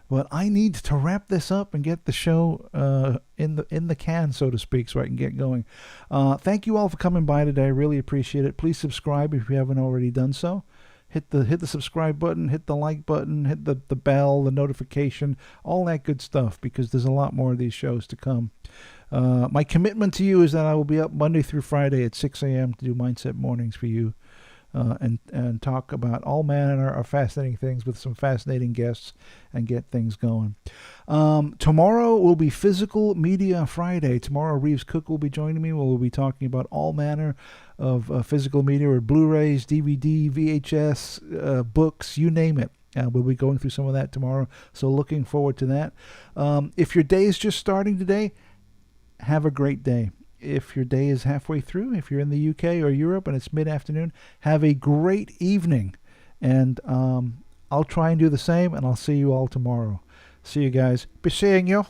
But I need to wrap this up and get the show in the can, so to speak, so I can get going. Thank you all for coming by today. I really appreciate it. Please subscribe if you haven't already done so. Hit the subscribe button, hit the like button, hit the bell, the notification, all that good stuff, because there's a lot more of these shows to come. My commitment to you is that I will be up Monday through Friday at 6 a.m. to do Mindset Mornings for you. And talk about all manner of fascinating things with some fascinating guests and get things going. Tomorrow will be Physical Media Friday. Tomorrow Reeves Cook will be joining me. We'll be talking about all manner of physical media, or Blu-rays, DVD, VHS, books, you name it. We'll be going through some of that tomorrow, so looking forward to that. If your day is just starting today, have a great day. If your day is halfway through, if you're in the UK or Europe and it's mid-afternoon, have a great evening. And I'll try and do the same, and I'll see you all tomorrow. See you guys. Be seeing you.